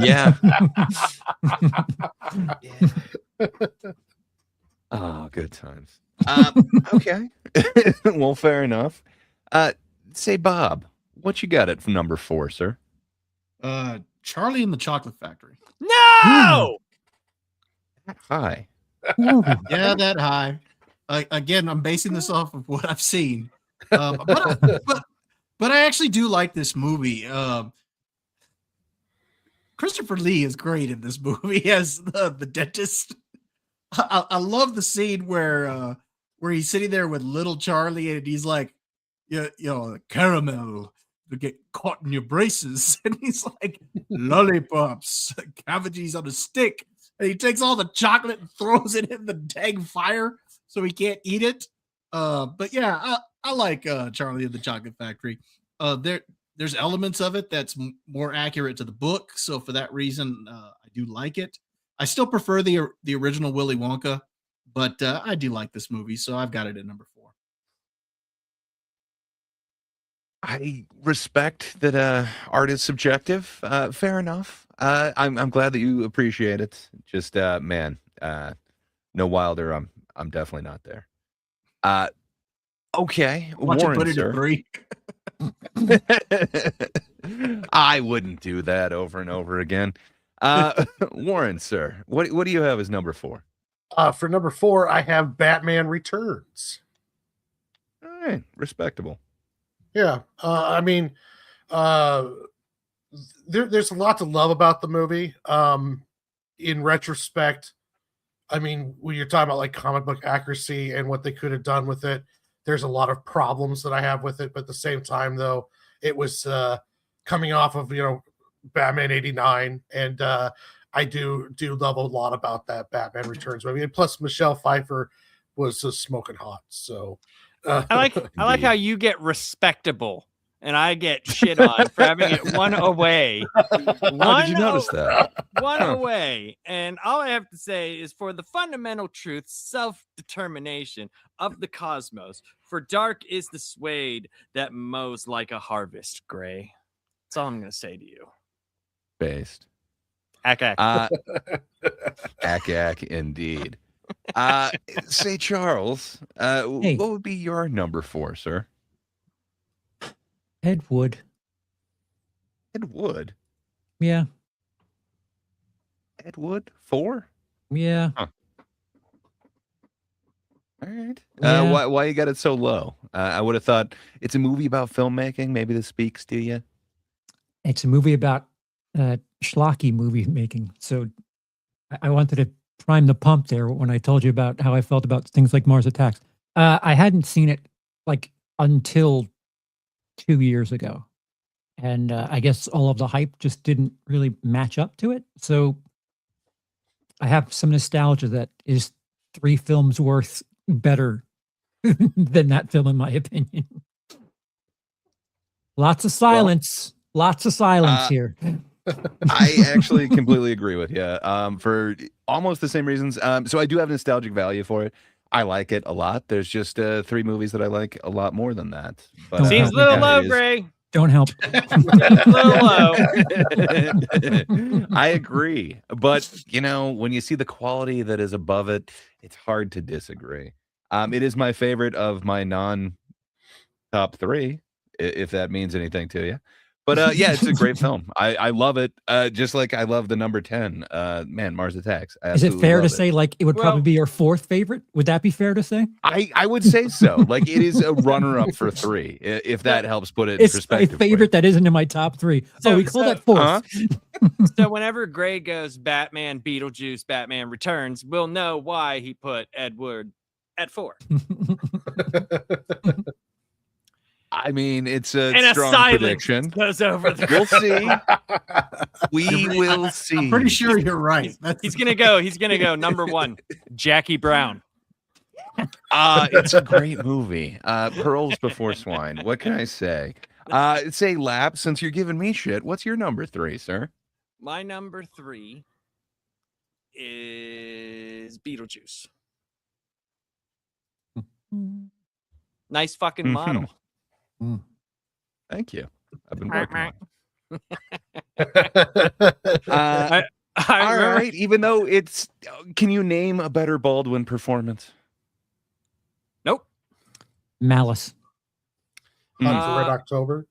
Yeah. Oh, good times. Okay. Well, fair enough. Say, Bob, what you got it from number 4, sir? Charlie and the Chocolate Factory. No! That high. Yeah, that high. Again, I'm basing this off of what I've seen. But I actually do like this movie. Christopher Lee is great in this movie as the dentist. I love the scene where he's sitting there with little Charlie and he's like, caramel to get caught in your braces, and he's like, lollipops, cavities on a stick, and he takes all the chocolate and throws it in the dang fire so he can't eat it. But yeah, I like Charlie and the Chocolate Factory. There's elements of it that's more accurate to the book, so for that reason, I do like it. I still prefer the original Willy Wonka, but I do like this movie, so I've got it at number 4. I respect that art is subjective. Fair enough. I'm glad that you appreciate it. Just man, no Wilder. I'm definitely not there. Okay, Watch Warren, it put it sir. at 3. I wouldn't do that over and over again. Warren, sir, what do you have as number 4? For number 4, I have Batman Returns. All right, respectable. Yeah, I mean, there's a lot to love about the movie. In retrospect, I mean, when you're talking about like comic book accuracy and what they could have done with it, there's a lot of problems that I have with it. But at the same time, though, it was coming off of Batman '89, and I do love a lot about that Batman Returns movie. And plus, Michelle Pfeiffer was smoking hot, so. I like how you get respectable and I get shit on for having it one away. How did you notice that? One away. And all I have to say is, for the fundamental truth, self-determination of the cosmos, for dark is the suede that mows like a harvest, Gray. That's all I'm going to say to you. based. Ack, ack. Ack indeed. Say, Charles, Hey. what would be your number 4, sir? Ed Wood. Ed Wood. Yeah. Ed Wood 4. Yeah. Huh. All right. Yeah. Why you got it so low? I would have thought it's a movie about filmmaking. Maybe this speaks to you. It's a movie about schlocky movie making. So I wanted to prime the pump there when I told you about how I felt about things like Mars Attacks. I hadn't seen it like until 2 years ago. And I guess all of the hype just didn't really match up to it. So I have some nostalgia that is 3 films worth better than that film, in my opinion. Lots of silence. Lots of silence here. I actually completely agree with you. For almost the same reasons. So I do have nostalgic value for it. I like it a lot. There's just 3 movies that I like a lot more than that. But, Seems a little low, it is- Gray. Don't help. A little low. I agree. But, when you see the quality that is above it, it's hard to disagree. It is my favorite of my non-top 3, if that means anything to you. But yeah, it's a great film. I love it. Just like I love the number 10. Man, Mars Attacks. I Is it absolutely fair to love say like it would probably Well- be your 4th favorite? Would that be fair to say? I would say so. Like it is a runner-up for 3, if that helps put it in It's a perspective. for you. favorite that isn't in my top 3. So- We call so- that 4th. So whenever Gray goes Batman, Beetlejuice, Batman Returns, we'll know why he put Ed Wood at 4. I mean, it's a And a strong silence prediction. goes over the. We'll see. We will see. I'm pretty sure you're right. He's gonna go. He's gonna go. Number 1, Jackie Brown. It's a great movie. Pearls Before Swine. What can I say? Say, Lap, since you're giving me shit, what's your number 3, sir? My number 3 is Beetlejuice. Nice fucking model. Thank you. I've been working on it. I All remember- right. Even though it's, can you name a better Baldwin performance? Nope. Malice. Hunt for Red October.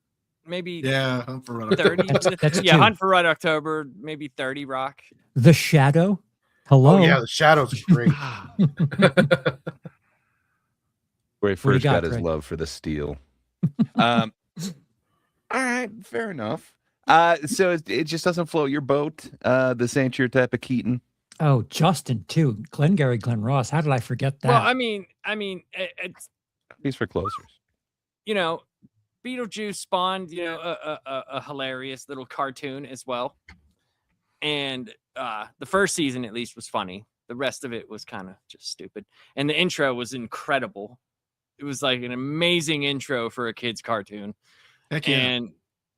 Maybe Yeah, Hunt for Red 30. That's yeah, 2. Hunt for Red October. Maybe 30 Rock. The Shadow. Hello. Oh yeah, the shadows are great. Where he What do you first got, got his Trey? love for the steel. All right, fair enough. So it just doesn't float your boat. This ain't your type of Keaton. Oh, Justin too. Glengarry Glen Ross. How did I forget that? Well, I mean, it's He's for closers. Beetlejuice spawned a hilarious little cartoon as well, and the first season at least was funny. The rest of it was kind of just stupid, and the intro was incredible. It was like an amazing intro for a kid's cartoon. Heck yeah.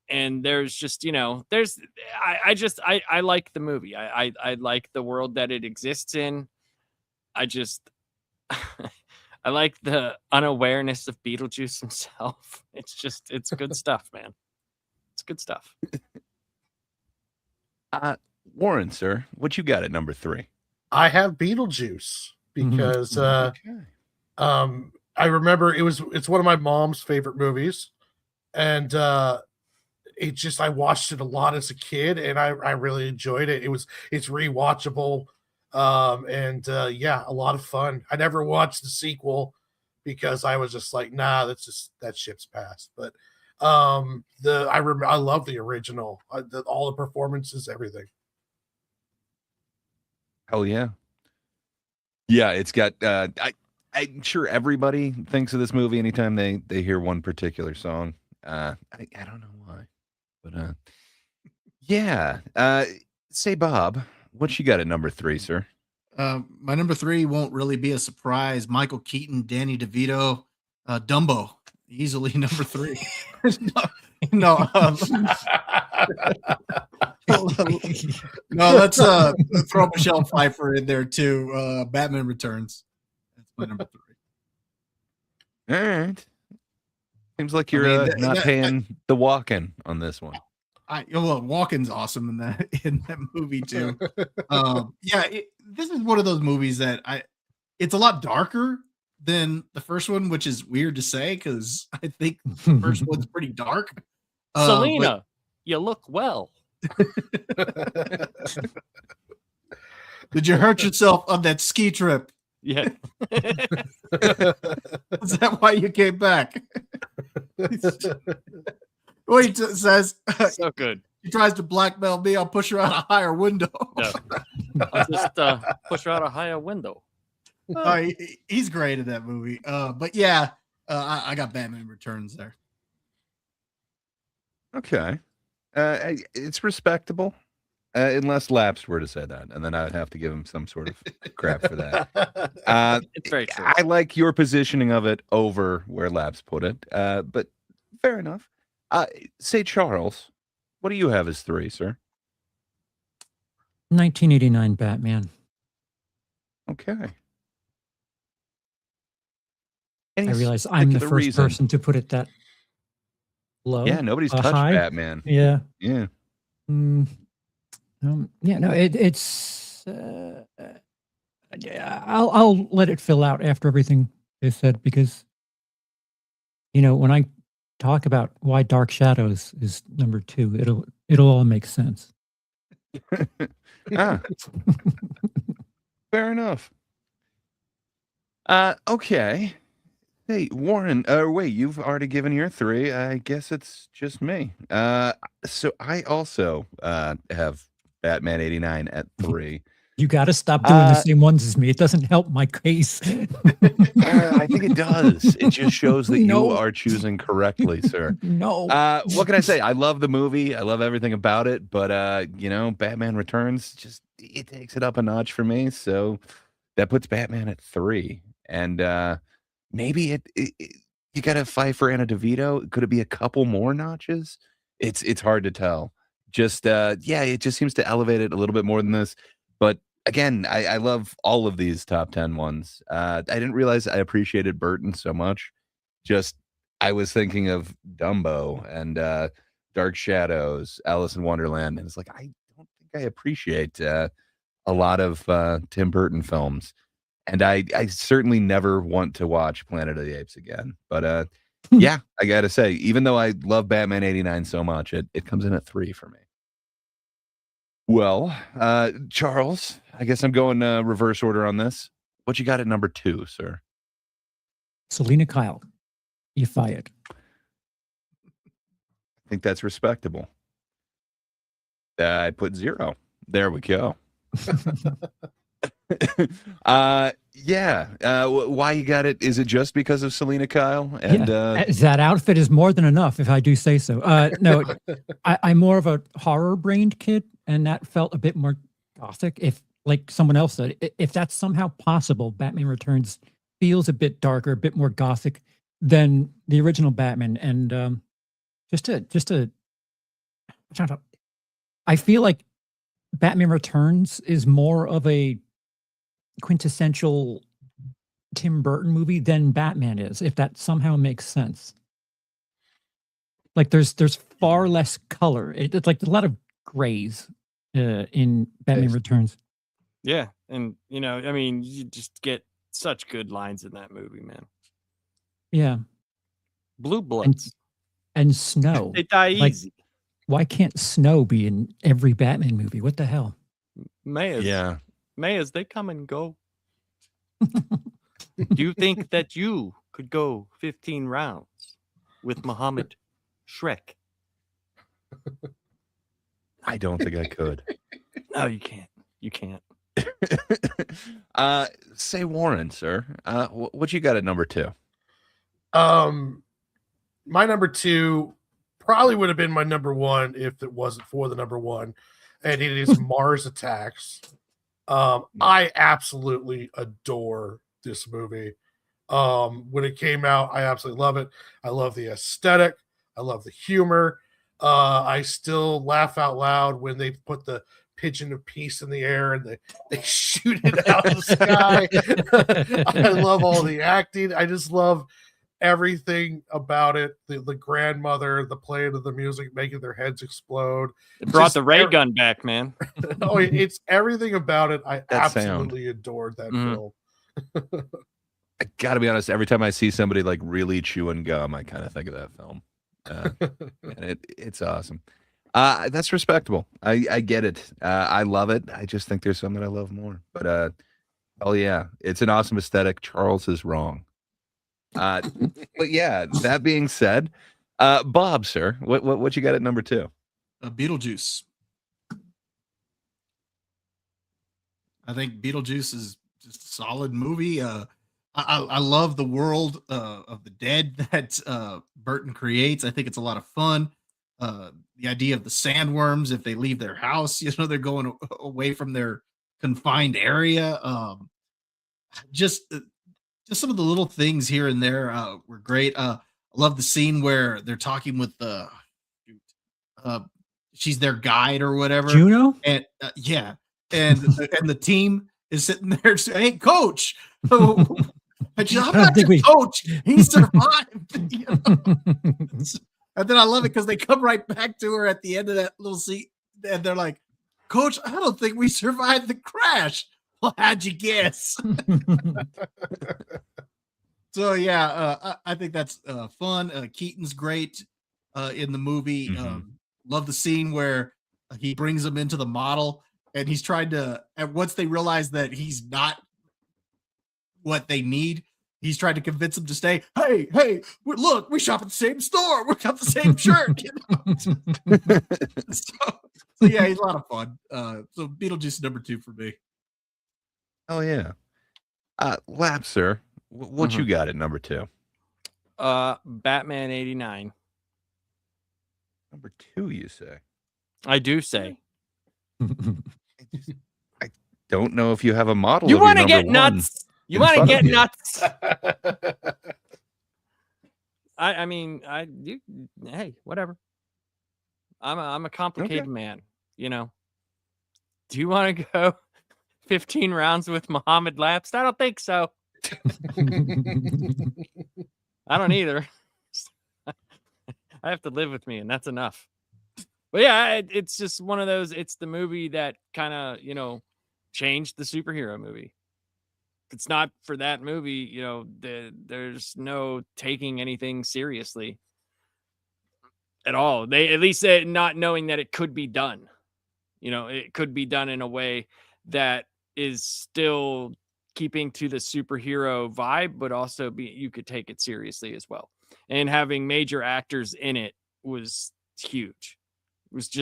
And there's just I like the movie. I like the world that it exists in. I like the unawareness of Beetlejuice himself. It's good stuff, man. It's good stuff. Warren, sir, what you got at number 3? I have Beetlejuice because Okay. I remember it's one of my mom's favorite movies, and I watched it a lot as a kid, and I really enjoyed it. It's rewatchable, and yeah, a lot of fun. I never watched the sequel because I was just like, nah, that ship's passed. But I love the original, all the performances, everything. Hell yeah. Yeah, it's got I'm sure everybody thinks of this movie anytime they hear one particular song. I don't know why. But yeah. Say, Bob, what you got at number 3, sir? My number 3 won't really be a surprise. Michael Keaton, Danny DeVito, Dumbo, easily number 3. no, no, let's throw Michelle Pfeiffer in there too. Batman Returns. That's my number 3. All right. Seems like you're I mean, not paying the walk-in on this one. Walken's awesome in that movie too. This is one of those movies that it's a lot darker than the first one, which is weird to say because I think the first one's pretty dark. Selena, you look well. Did you hurt yourself on that ski trip? Yeah. Is that why you came back? What he says, So good. he tries to blackmail me. I'll push her out a higher window. Yeah. I'll just push her out a higher window. He's great in that movie. But yeah, I got Batman Returns there. Okay. It's respectable. Unless Laps were to say that, and then I'd have to give him some sort of crap for that. It's very true. I like your positioning of it over where Laps put it, but fair enough. Say, Charles, what do you have as 3, sir? 1989 Batman. Okay. I realize I'm the first person to put it that low. Yeah, nobody's touched high. Batman. Yeah. Yeah. It's. I'll let it fill out after everything is said because, when I talk about why Dark Shadows is number 2, it'll all make sense. Fair enough. Okay. Hey, Warren, wait, you've already given your 3. I guess it's just me. So I also have Batman 89 at 3. You got to stop doing the same ones as me. It doesn't help my case. I think it does. It just shows that you are choosing correctly, sir. No. What can I say? I love the movie. I love everything about it. But, Batman Returns, it takes it up a notch for me. So that puts Batman at 3. And maybe you got to fight for Anna DeVito. Could it be a couple more notches? It's hard to tell. It just seems to elevate it a little bit more than this. But again, I love all of these top 10 ones. I didn't realize I appreciated Burton so much. I was thinking of Dumbo and Dark Shadows, Alice in Wonderland, and it's like I don't think I appreciate a lot of Tim Burton films. And I certainly never want to watch Planet of the Apes again. But yeah, I got to say, even though I love Batman 89 so much, it comes in at 3 for me. Well, Charles, I guess I'm going reverse order on this. What you got at number 2, sir? Selena Kyle, you fired. I think that's respectable. I put 0. There we go. Why you got it? Is it just because of Selena Kyle? And that outfit is more than enough, if I do say so. No, I'm more of a horror-brained kid, and that felt a bit more gothic. If, like someone else said, if that's somehow possible, Batman Returns feels a bit darker, a bit more gothic than the original Batman. And I feel like Batman Returns is more of a quintessential Tim Burton movie than Batman is, if that somehow makes sense. Like there's far less color. It's like a lot of grays in Batman Returns. Yeah, and you just get such good lines in that movie, man. Yeah, Blue Bloods and snow. They die easy. Why can't snow be in every Batman movie? What the hell? Mayors, they come and go. Do you think that you could go 15 rounds with Muhammad Shrek? I don't think I could. No, you can't. You can't. Say, Warren, sir, what you got at number 2? My number 2 probably would have been my number 1 if it wasn't for the number 1, and it is Mars Attacks. I absolutely adore this movie. When it came out, I absolutely love it. I love the aesthetic. I love the humor. I still laugh out loud when they put the pigeon of peace in the air and they shoot it out of the sky. I love all the acting. I just love everything about it, the grandmother, the playing of the music, making their heads explode. It brought Just the ray gun back, man. Oh, it's everything about it. I That sound. absolutely adored that film. I gotta be honest, every time I see somebody like really chewing gum, I kind of think of that film. And it's awesome. That's respectable. I get it. I love it. I just think there's some that I love more. But oh yeah, it's an awesome aesthetic. Charles is wrong. But yeah, that being said, Bob, sir, what you got at number 2? Beetlejuice. I think Beetlejuice is just a solid movie. I love the world of the dead that Burton creates. I think it's a lot of fun. The idea of the sandworms, if they leave their house, they're going away from their confined area. Just some of the little things here and there were great. I love the scene where they're talking with she's their guide or whatever. Juno? And yeah. And the team is sitting there saying, "Hey, coach." I'm not your coach. He survived. And then I love it because they come right back to her at the end of that little scene, and they're like, "Coach, I don't think we survived the crash." Well, how'd you guess? So yeah, I think that's fun. Keaton's great in the movie. Love the scene where he brings them into the model, and he's trying to. And once they realize that he's not what they need, he's trying to convince them to stay. Hey, look, we shop at the same store. We got the same shirt. So yeah, he's a lot of fun. So Beetlejuice number 2 for me. Oh yeah. Lap, sir, what you got at number 2? Batman 89. Number 2, you say? I do say. I don't know if you have a model. You want to get nuts? You want to get nuts? I mean, hey, whatever. I'm a complicated man, Do you want to go 15 rounds with Muhammad Lapsed? I don't think so. I don't either. I have to live with me, and that's enough. But yeah, it's just one of those. It's the movie that kind of, changed the superhero movie. If it's not for that movie, there's no taking anything seriously at all. They at least not knowing that it could be done. It could be done in a way that is still keeping to the superhero vibe, but also you could take it seriously as well. And having major actors in it was huge. It's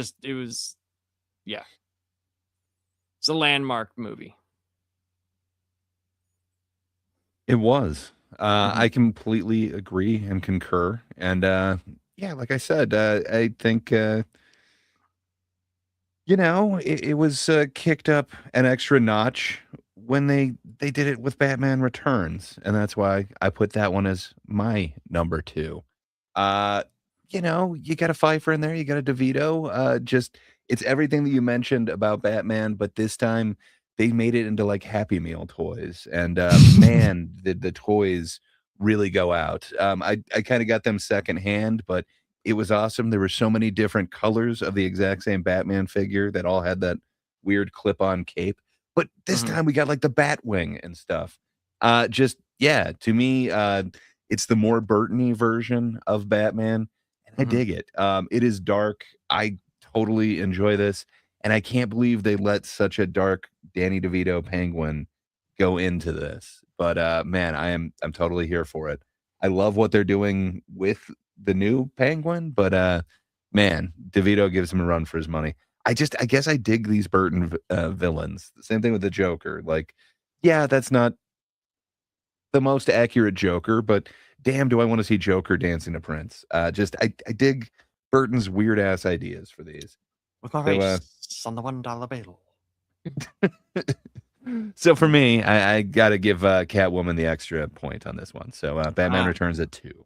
a landmark movie. It was. I completely agree and concur. And yeah, like I said, I think it was kicked up an extra notch when they did it with Batman Returns, and that's why I put that one as my number 2. You got a Pfeiffer in there, you got a DeVito. It's everything that you mentioned about Batman, but this time they made it into like Happy Meal toys, and man, the toys really go out. I kind of got them secondhand, but it was awesome. There were so many different colors of the exact same Batman figure that all had that weird clip-on cape. But this time we got like the Batwing and stuff. To me, it's the more Burton-y version of Batman, and I dig it. It is dark. I totally enjoy this, and I can't believe they let such a dark Danny DeVito Penguin go into this. But man, I'm totally here for it. I love what they're doing with the new Penguin, but man, DeVito gives him a run for his money. I guess I dig these Burton villains. The same thing with the Joker. Like, yeah, that's not the most accurate Joker, but damn, do I want to see Joker dancing to Prince. I dig Burton's weird ass ideas for these. With my race on the $1 bill. So for me, I got to give Catwoman the extra point on this one. So Batman Returns at 2.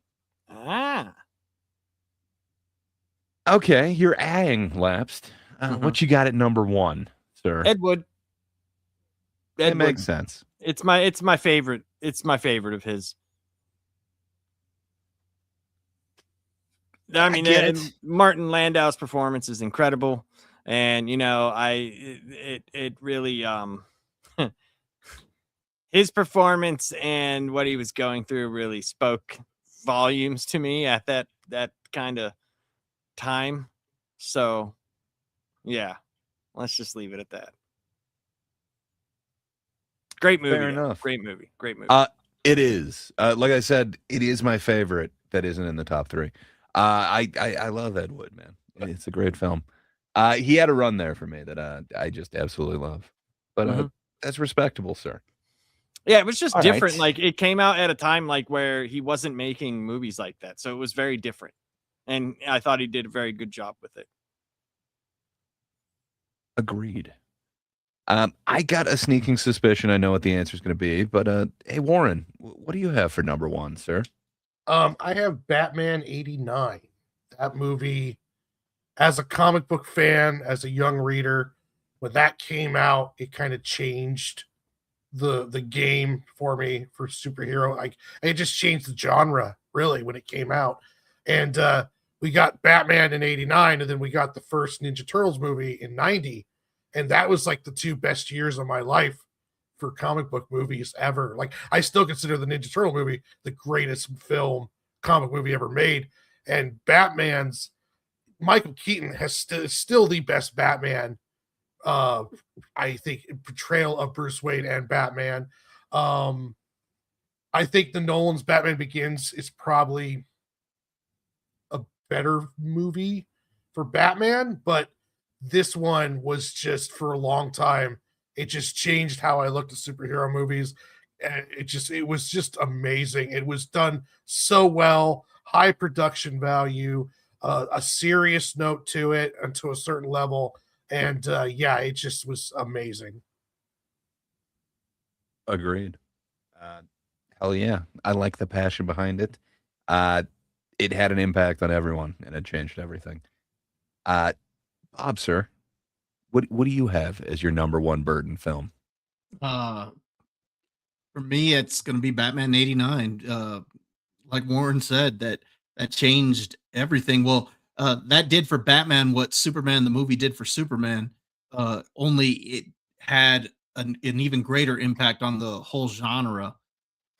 Okay, you're ahhing, Lapsed. What you got at number 1, sir? Ed Wood. It makes sense. It's my favorite. It's my favorite of his. I mean, get it. Martin Landau's performance is incredible, and it really his performance and what he was going through really spoke volumes to me at that kind of time. So, yeah, let's just leave it at that. Great movie. Fair enough. Great movie. Great movie. It is. Like I said, it is my favorite that isn't in the top 3. I love Ed Wood, man. It's a great film. He had a run there for me that I just absolutely love. But that's respectable, sir. Yeah, it was just All different. right. Like, it came out at a time like where he wasn't making movies like that, so it was very different. And I thought he did a very good job with it. Agreed. I got a sneaking suspicion I know what the answer is going to be, but hey, Warren, what do you have for number 1, sir? I have Batman 89. That movie, as a comic book fan, as a young reader, when that came out, it kind of changed the game for me for superhero. Like, it just changed the genre really when it came out. And we got Batman in 89, and then we got the first Ninja Turtles movie in 90. And that was like the 2 best years of my life for comic book movies ever. Like, I still consider the Ninja Turtle movie the greatest comic movie ever made. And Batman's Michael Keaton has still the best Batman. I think portrayal of Bruce Wayne and Batman. I think the Nolan's Batman Begins is probably a better movie for Batman, but this one was just, for a long time, it just changed how I looked at superhero movies. And it was just amazing. It was done so well, high production value, a serious note to it, and to a certain level. And it just was amazing. Agreed. Hell yeah. I like the passion behind it. It had an impact on everyone, and it changed everything. Bob, sir, what do you have as your number 1 Burton film? For me, it's going to be Batman 89. Like Warren said, that changed everything. Well, that did for Batman what Superman the movie did for Superman. Only it had an even greater impact on the whole genre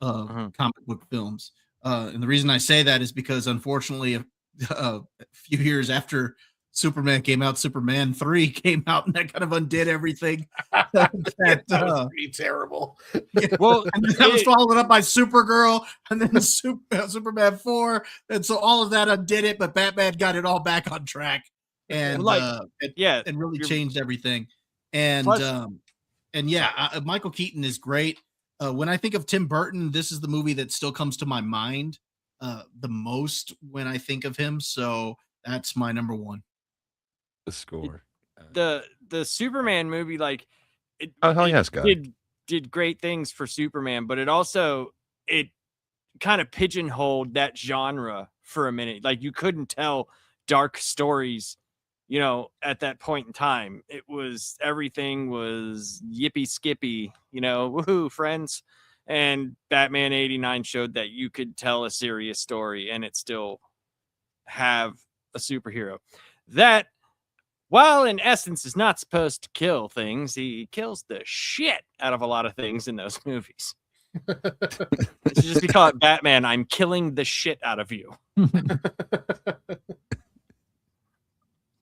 of comic book films. And the reason I say that is because, unfortunately, a few years after Superman came out, Superman 3 came out, and that kind of undid everything. That was pretty terrible. Well, and that was followed up by Supergirl, and then Superman 4, and so all of that undid it. But Batman got it all back on track, and and really changed everything. And Michael Keaton is great. When I think of Tim Burton, this is the movie that still comes to my mind the most when I think of him. So that's my number 1. The score. The Superman movie, like, did great things for Superman, but it kind of pigeonholed that genre for a minute. Like, you couldn't tell dark stories, at that point in time. Everything was yippee skippy, woohoo, friends. And Batman 89 showed that you could tell a serious story and it still have a superhero. That, while in essence is not supposed to kill things, he kills the shit out of a lot of things in those movies. It should just be called Batman, I'm killing the shit out of you.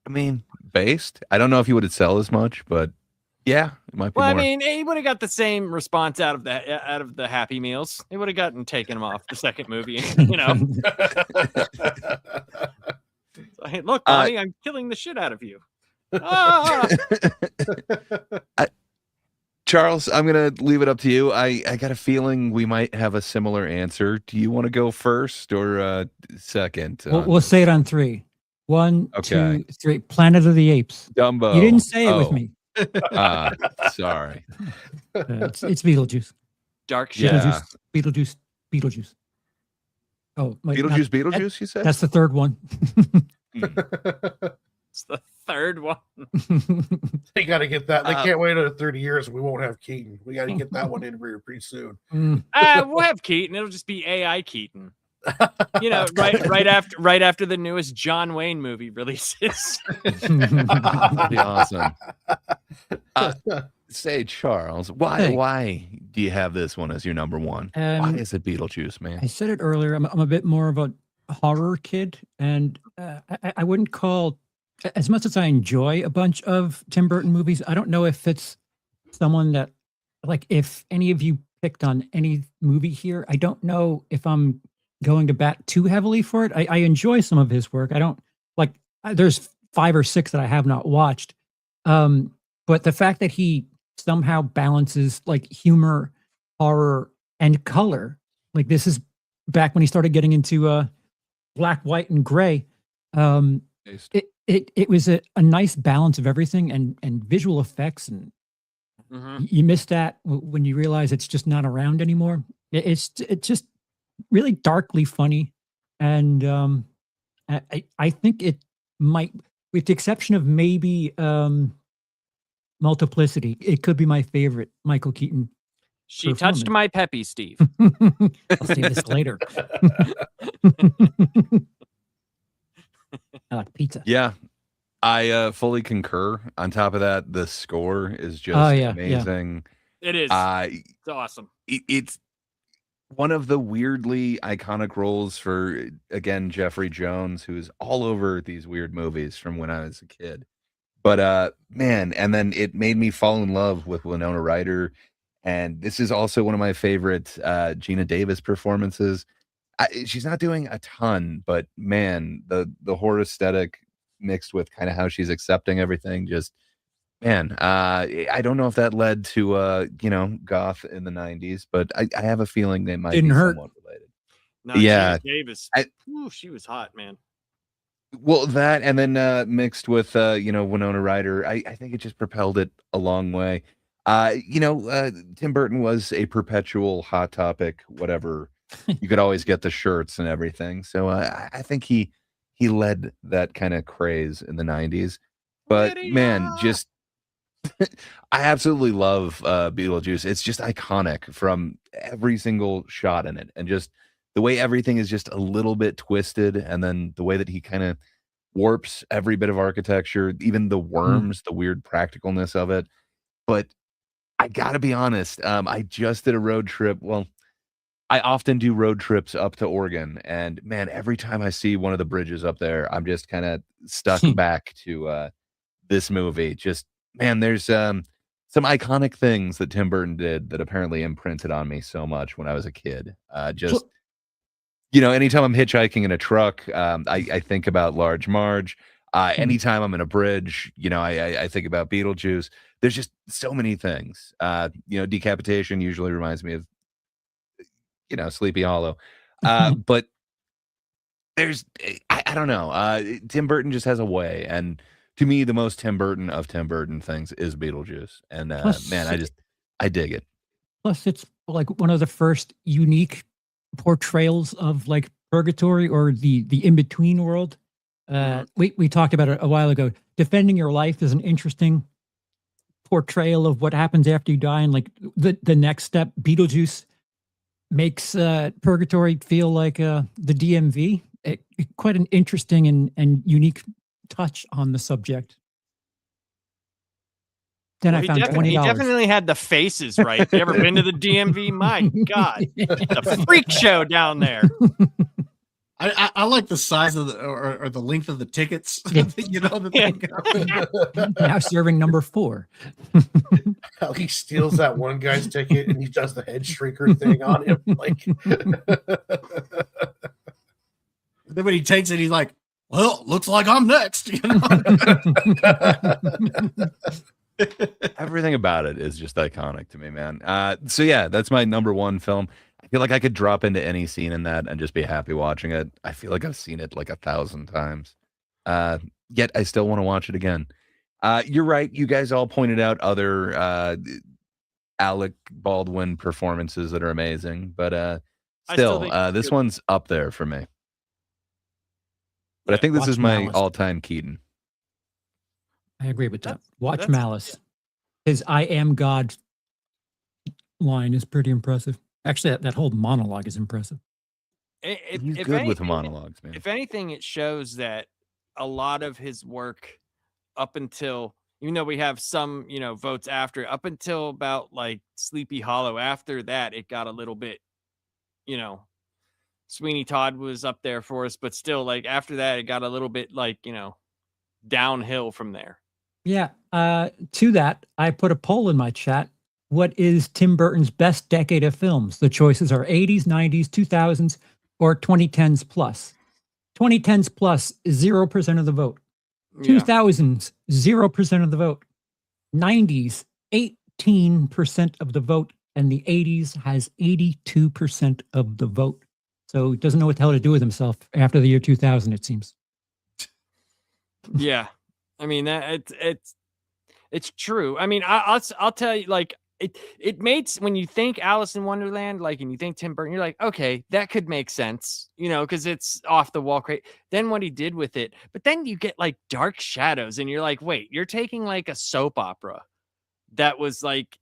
I mean, based. I don't know if he would sell as much, but yeah, it might be more. I mean, he would have got the same response out of the Happy Meals. They would have gotten taken him off the second movie, So, hey, look, Bonnie, I'm killing the shit out of you. Charles, I'm gonna leave it up to you. I got a feeling we might have a similar answer. Do you want to go first or second? We'll say it on 3. 1, Okay. 2, 3. Planet of the Apes. Dumbo. You didn't say it with me. Sorry. It's Beetlejuice. Dark shit. Yeah. Beetlejuice. Oh, Beetlejuice, you said? That's the third one. It's the third one. They got to get that. They can't wait another 30 years and we won't have Keaton. We got to get that one in here pretty soon. We'll have Keaton. It'll just be AI Keaton. You know, right after the newest John Wayne movie releases. That'd be awesome. Say, Charles, why do you have this one as your number one? Why is it Beetlejuice, man? I said it earlier. I'm a bit more of a horror kid, and I wouldn't call, as much as I enjoy a bunch of Tim Burton movies, I don't know if it's someone that, like, if any of you picked on any movie here, I don't know if I'm going to bat too heavily for it. I enjoy some of his work. I don't like. There's 5 or 6 that I have not watched, but the fact that he somehow balances like humor, horror, and color, like this is back when he started getting into black, white, and gray. It was a nice balance of everything, and visual effects, and you miss that when you realize it's just not around anymore. It's just really darkly funny, and I think it might, with the exception of maybe Multiplicity, it could be my favorite Michael Keaton. She touched my peppy, Steve. I'll say this later. I like pizza. Yeah, I fully concur. On top of that, the score is just amazing. It is. It's awesome. It's one of the weirdly iconic roles for, again, Jeffrey Jones, who is all over these weird movies from when I was a kid. But man, and then it made me fall in love with Winona Ryder. And this is also one of my favorite Gina Davis performances. She's not doing a ton, but man, the horror aesthetic mixed with kind of how she's accepting everything, just man, I don't know if that led to goth in the 90s, but I have a feeling they might be somewhat related. No, yeah, Gina Davis. She was hot, man. Well, that, and then mixed with Winona Ryder, I think it just propelled it a long way. Tim Burton was a perpetual hot topic, whatever. You could always get the shirts and everything. So I think he led that kind of craze in the 90s. But man, just I absolutely love Beetlejuice. It's just iconic from every single shot in it, and just the way everything is just a little bit twisted, and then the way that he kind of warps every bit of architecture, even the worms, the weird practicalness of it. But I gotta be honest, I just did a road trip. Well, I often do road trips up to Oregon, and man, every time I see one of the bridges up there, I'm just kind of stuck back to this movie. Just man, there's some iconic things that Tim Burton did that apparently imprinted on me so much when I was a kid. Anytime I'm hitchhiking in a truck, I think about Large Marge. Anytime I'm in a bridge, I think about Beetlejuice. There's just so many things. Decapitation usually reminds me of, Sleepy Hollow. But there's, I don't know. Tim Burton just has a way. And to me, the most Tim Burton of Tim Burton things is Beetlejuice. And man, I dig it. Plus, it's like one of the first unique portrayals of like purgatory or the in-between world. We talked about it a while ago. Defending your life is an interesting portrayal of what happens after you die, and like the next step. Beetlejuice makes purgatory feel like the DMV. Quite an interesting and unique touch on the subject. Then I found $20. He definitely had the faces right. You ever been to the DMV? My God, the freak show down there. I like the size of or the length of the tickets. Now serving number 4. How he steals that one guy's ticket and he does the head shrieker thing on him. Like, then when he takes it, he's like, "Well, looks like I'm next." Everything about it is just iconic to me, man. So yeah, that's my number 1 film. I feel like I could drop into any scene in that and just be happy watching it. I feel like I've seen it like 1,000 times. Yet I still want to watch it again. You're right. You guys all pointed out other Alec Baldwin performances that are amazing, but still this one's up there for me. But I think this is my all-time Keaton. I agree with that. Watch Malice. His "I am God" line is pretty impressive. Actually, that whole monologue is impressive. He's if good with anything, monologues, man. if anything, it shows that a lot of his work up until, even though we have some, votes after, up until about like Sleepy Hollow, after that, it got a little bit, you know, Sweeney Todd was up there for us, but still, like, after that, it got a little bit like, downhill from there. Yeah. To that, I put a poll in my chat. What is Tim Burton's best decade of films? The choices are 80s, 90s, 2000s, or 2010s plus. 2010s plus, 0% of the vote. Yeah. 2000s, 0% of the vote. 90s, 18% of the vote. And the 80s has 82% of the vote. So he doesn't know what the hell to do with himself after the year 2000, it seems. Yeah. I mean, that it's true. I mean, I'll tell you, like, it made, when you think Alice in Wonderland, like, and you think Tim Burton, you're like, okay, that could make sense, because it's off the wall great. Then what he did with it, but then you get like Dark Shadows, and you're like, wait, you're taking like a soap opera that was like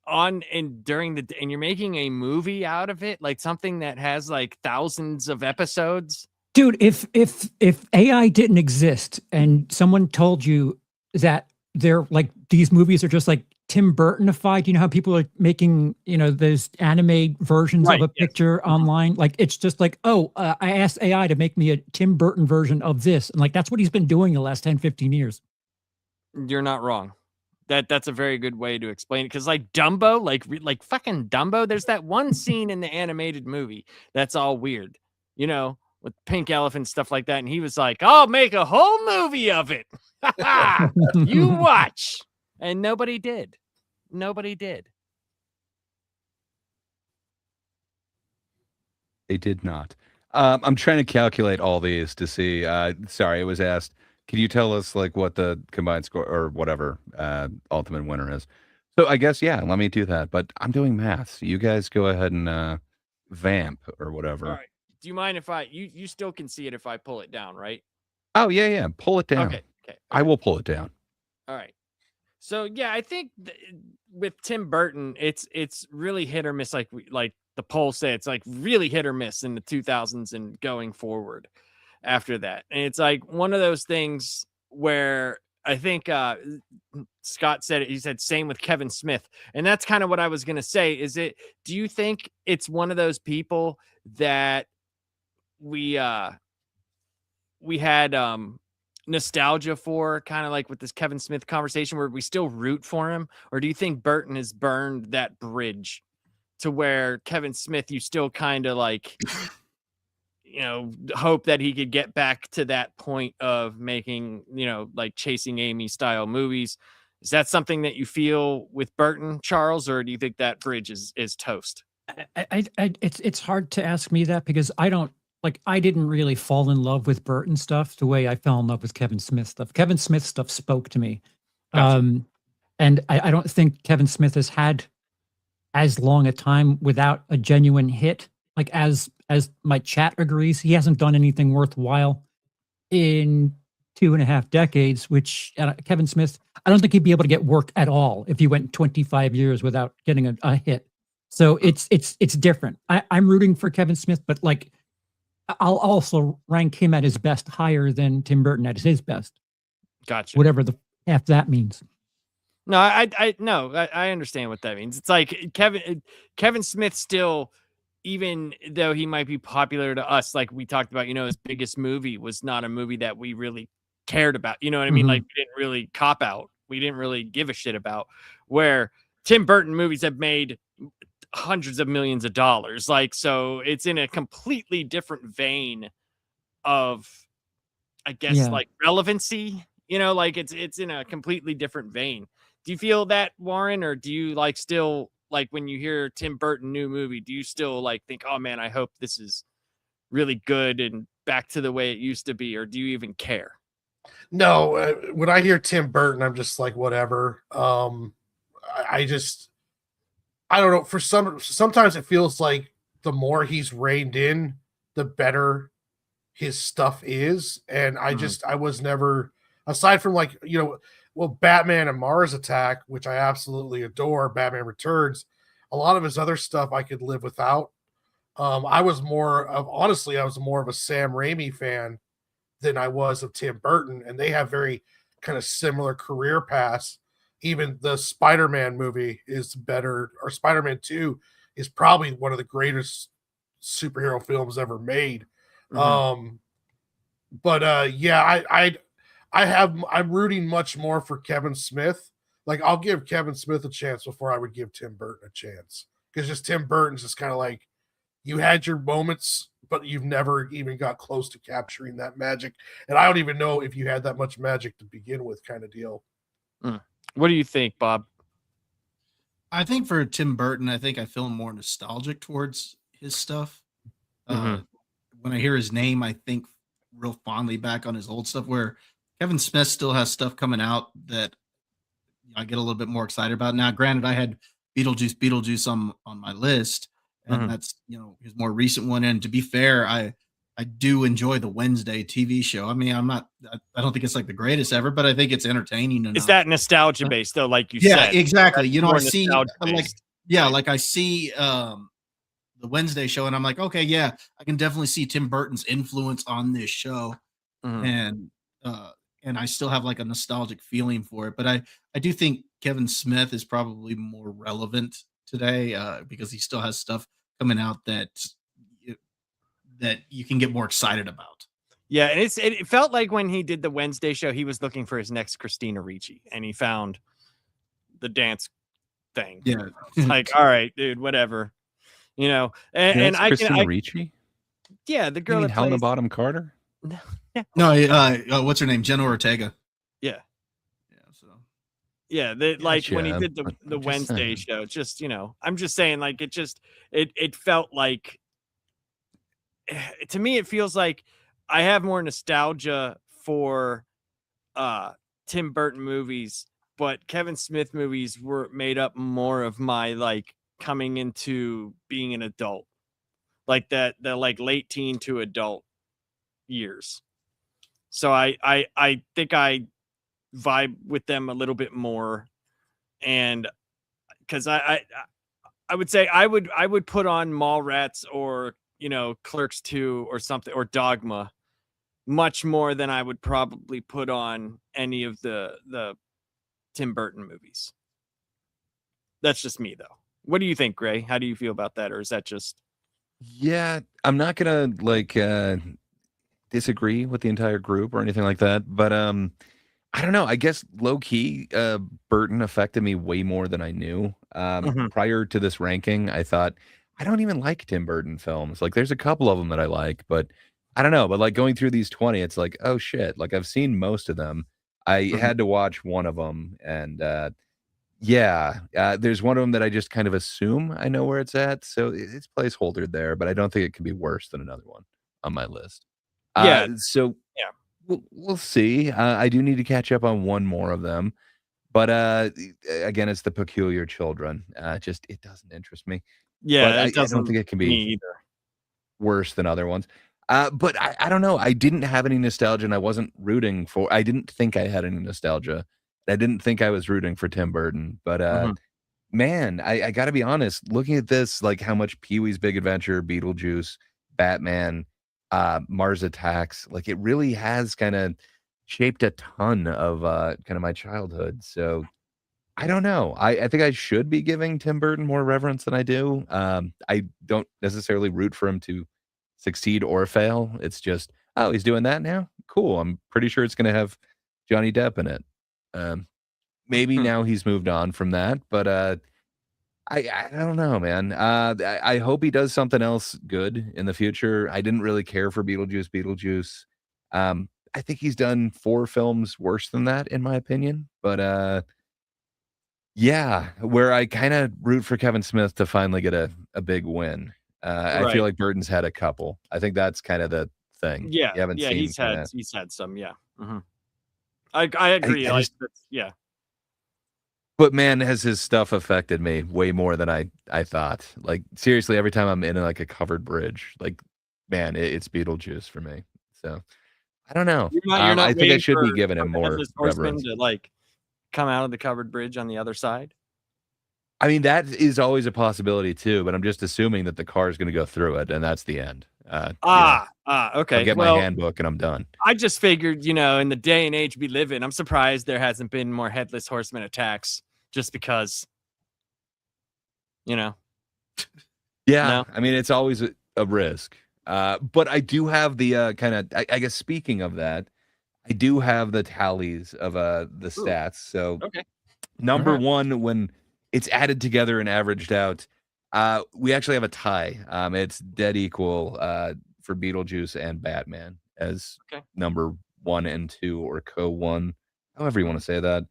on and during the, and you're making a movie out of it, like something that has like thousands of episodes. Dude, if AI didn't exist and someone told you that they're like, these movies are just like Tim Burtonified, you know how people are making, those anime versions Right, of a picture online, like it's just like, I asked AI to make me a Tim Burton version of this, and like that's what he's been doing the last 10-15 years. You're not wrong. That's a very good way to explain it, because like Dumbo, like fucking Dumbo, there's that one scene in the animated movie that's all weird, with pink elephants, stuff like that, and he was like, I'll make a whole movie of it. You watch. And nobody did. They did not. I'm trying to calculate all these to see. Sorry, it was asked. Can you tell us like what the combined score or whatever ultimate winner is? So I guess yeah, let me do that. But I'm doing math. So you guys go ahead and vamp or whatever. All right. Do you mind if you still can see it if I pull it down, right? Oh yeah. Pull it down. Okay. I will pull it down. All right. So yeah, I think with Tim Burton, it's really hit or miss. Like the poll said, it's like really hit or miss in the 2000s and going forward after that. And it's like one of those things where I think Scott said it. He said same with Kevin Smith, and that's kind of what I was gonna say. Do you think it's one of those people that we had nostalgia for, kind of like with this Kevin Smith conversation, where we still root for him? Or do you think Burton has burned that bridge to where Kevin Smith, you still kind of like, hope that he could get back to that point of making, like Chasing Amy style movies? Is that something that you feel with Burton, Charles, or do you think that bridge is toast? It's hard to ask me that, because I didn't really fall in love with Burton stuff the way I fell in love with Kevin Smith stuff. Kevin Smith stuff spoke to me. Gotcha. And I don't think Kevin Smith has had as long a time without a genuine hit. Like as my chat agrees, he hasn't done anything worthwhile in 2.5 decades, which Kevin Smith, I don't think he'd be able to get work at all if he went 25 years without getting a hit. So it's different. I'm rooting for Kevin Smith, but like, I'll also rank him at his best higher than Tim Burton at his best. Gotcha. Whatever the F that means. No, I understand what that means. It's like Kevin Smith still, even though he might be popular to us, like we talked about, his biggest movie was not a movie that we really cared about. You know what I mean? Like we didn't really cop out. We didn't really give a shit about, where Tim Burton movies have made hundreds of millions of dollars. Like, so it's in a completely different vein of, I guess, like relevancy, like it's in a completely different vein. Do you feel that, Warren, or do you like still, like when you hear Tim Burton new movie, do you still like think, oh man, I hope this is really good and back to the way it used to be, or do you even care? No, when I hear Tim Burton, I'm just like, whatever. I don't know. Sometimes it feels like the more he's reined in, the better his stuff is. And I was never, aside from like, Batman and Mars Attack, which I absolutely adore, Batman Returns, a lot of his other stuff I could live without. I was more of a Sam Raimi fan than I was of Tim Burton, and they have very kind of similar career paths. Even the Spider-Man movie is better, or Spider-Man 2 is probably one of the greatest superhero films ever made. Yeah, I'm rooting much more for Kevin Smith. Like, I'll give Kevin Smith a chance before I would give Tim Burton a chance, because just Tim Burton's just kind of like, you had your moments, but you've never even got close to capturing that magic. And I don't even know if you had that much magic to begin with, kind of deal. What do you think, Bob? I think for Tim Burton, I think I feel more nostalgic towards his stuff. When I hear his name, I think real fondly back on his old stuff, where Kevin Smith still has stuff coming out that I get a little bit more excited about. Now, granted, I had Beetlejuice on my list, and that's, his more recent one. And to be fair, I do enjoy the Wednesday TV show. I mean, I don't think it's like the greatest ever, but I think it's entertaining enough. Is that nostalgia based though, like you yeah, said? exactly. That's I see I see the Wednesday show, and I'm like, okay, yeah, I can definitely see Tim Burton's influence on this show. And I still have like a nostalgic feeling for it. But I do think Kevin Smith is probably more relevant today, because he still has stuff coming out that you can get more excited about. Yeah, and it felt like when he did the Wednesday show, he was looking for his next Christina Ricci, and he found the dance thing. Yeah, it's like, all right, dude, whatever, And I Christina Ricci. Yeah, the girl that Helena plays... Bottom Carter. No, what's her name? Jenna Ortega. Yeah. Yeah. Like when he did the Wednesday show, just I'm just saying, like, it felt like, to me, it feels like I have more nostalgia for Tim Burton movies, but Kevin Smith movies were made up more of my like coming into being an adult, like the like late teen to adult years. So I think I vibe with them a little bit more, and because I would say I would put on Mallrats or Clerks 2 or something, or Dogma, much more than I would probably put on any of the Tim Burton movies. That's just me, though. What do you think, Gray? How do you feel about that? Or is that just... Yeah, I'm not gonna disagree with the entire group or anything like that, but I don't know. I guess low key, Burton affected me way more than I knew. Prior to this ranking, I thought, I don't even like Tim Burton films. Like, there's a couple of them that I like, but I don't know. But like going through these 20, it's like, oh shit! Like, I've seen most of them. I had to watch one of them, and there's one of them that I just kind of assume I know where it's at, so it's placeholder there. But I don't think it can be worse than another one on my list. So we'll see. I do need to catch up on one more of them, but again, it's The Peculiar Children. It doesn't interest me. Yeah, but I don't think it can be either worse than other ones. But I don't know. I didn't have any nostalgia, and I wasn't rooting for. I didn't think I had any nostalgia. I didn't think I was rooting for Tim Burton. But man, I got to be honest. Looking at this, like how much Pee-wee's Big Adventure, Beetlejuice, Batman, Mars Attacks, like it really has kind of shaped a ton of kind of my childhood. So I don't know. I think I should be giving Tim Burton more reverence than I do. I don't necessarily root for him to succeed or fail. It's just, oh, he's doing that now? Cool. I'm pretty sure it's going to have Johnny Depp in it. Maybe now he's moved on from that, but I don't know, man. I hope he does something else good in the future. I didn't really care for Beetlejuice. I think he's done 4 films worse than that, in my opinion. But yeah, where I kind of root for Kevin Smith to finally get a big win. I feel like Burton's had a couple. I think that's kind of the thing. Yeah, you haven't seen he's had some. Yeah, I agree. Yeah. But man, has his stuff affected me way more than I thought. Like, seriously, every time I'm in like a covered bridge, like, man, it's Beetlejuice for me. So I don't know. You're not I think I should be giving him more reverence to like come out of the covered bridge on the other side. I mean, that is always a possibility too, but I'm just assuming that the car is going to go through it, and that's the end. Okay. I'll get my handbook and I'm done. I just figured, in the day and age we live in, I'm surprised there hasn't been more headless horseman attacks, just because, Yeah, No? I mean, it's always a risk. But I do have the kind of, I guess, speaking of that, I do have the tallies of the stats. So, Okay. number one, when it's added together and averaged out, we actually have a tie. It's dead equal for Beetlejuice and Batman as number 1 and 2, or co-1, however you want to say that.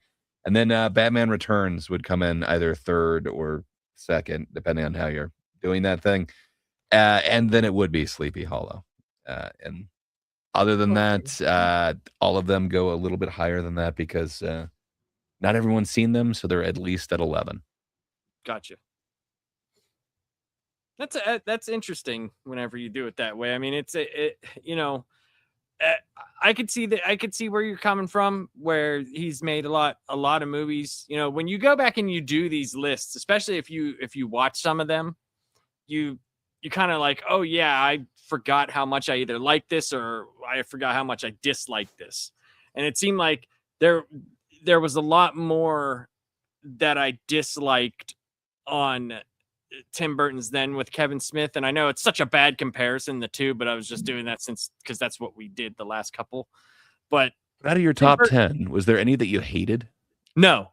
And then Batman Returns would come in either third or second, depending on how you're doing that thing. And then it would be Sleepy Hollow. And other than that, all of them go a little bit higher than that because not everyone's seen them, so they're at least at 11. Gotcha. That's interesting whenever you do it that way. I mean, I could see that. I could see where you're coming from, where he's made a lot of movies. When you go back and you do these lists, especially if you watch some of them, you kind of like, oh yeah, I forgot how much I either like this or I forgot how much I dislike this. And it seemed like there was a lot more that I disliked on Tim Burton's than with Kevin Smith. And I know it's such a bad comparison, the two, but I was just doing that because that's what we did the last couple. But out of your top 10, was there any that you hated? No.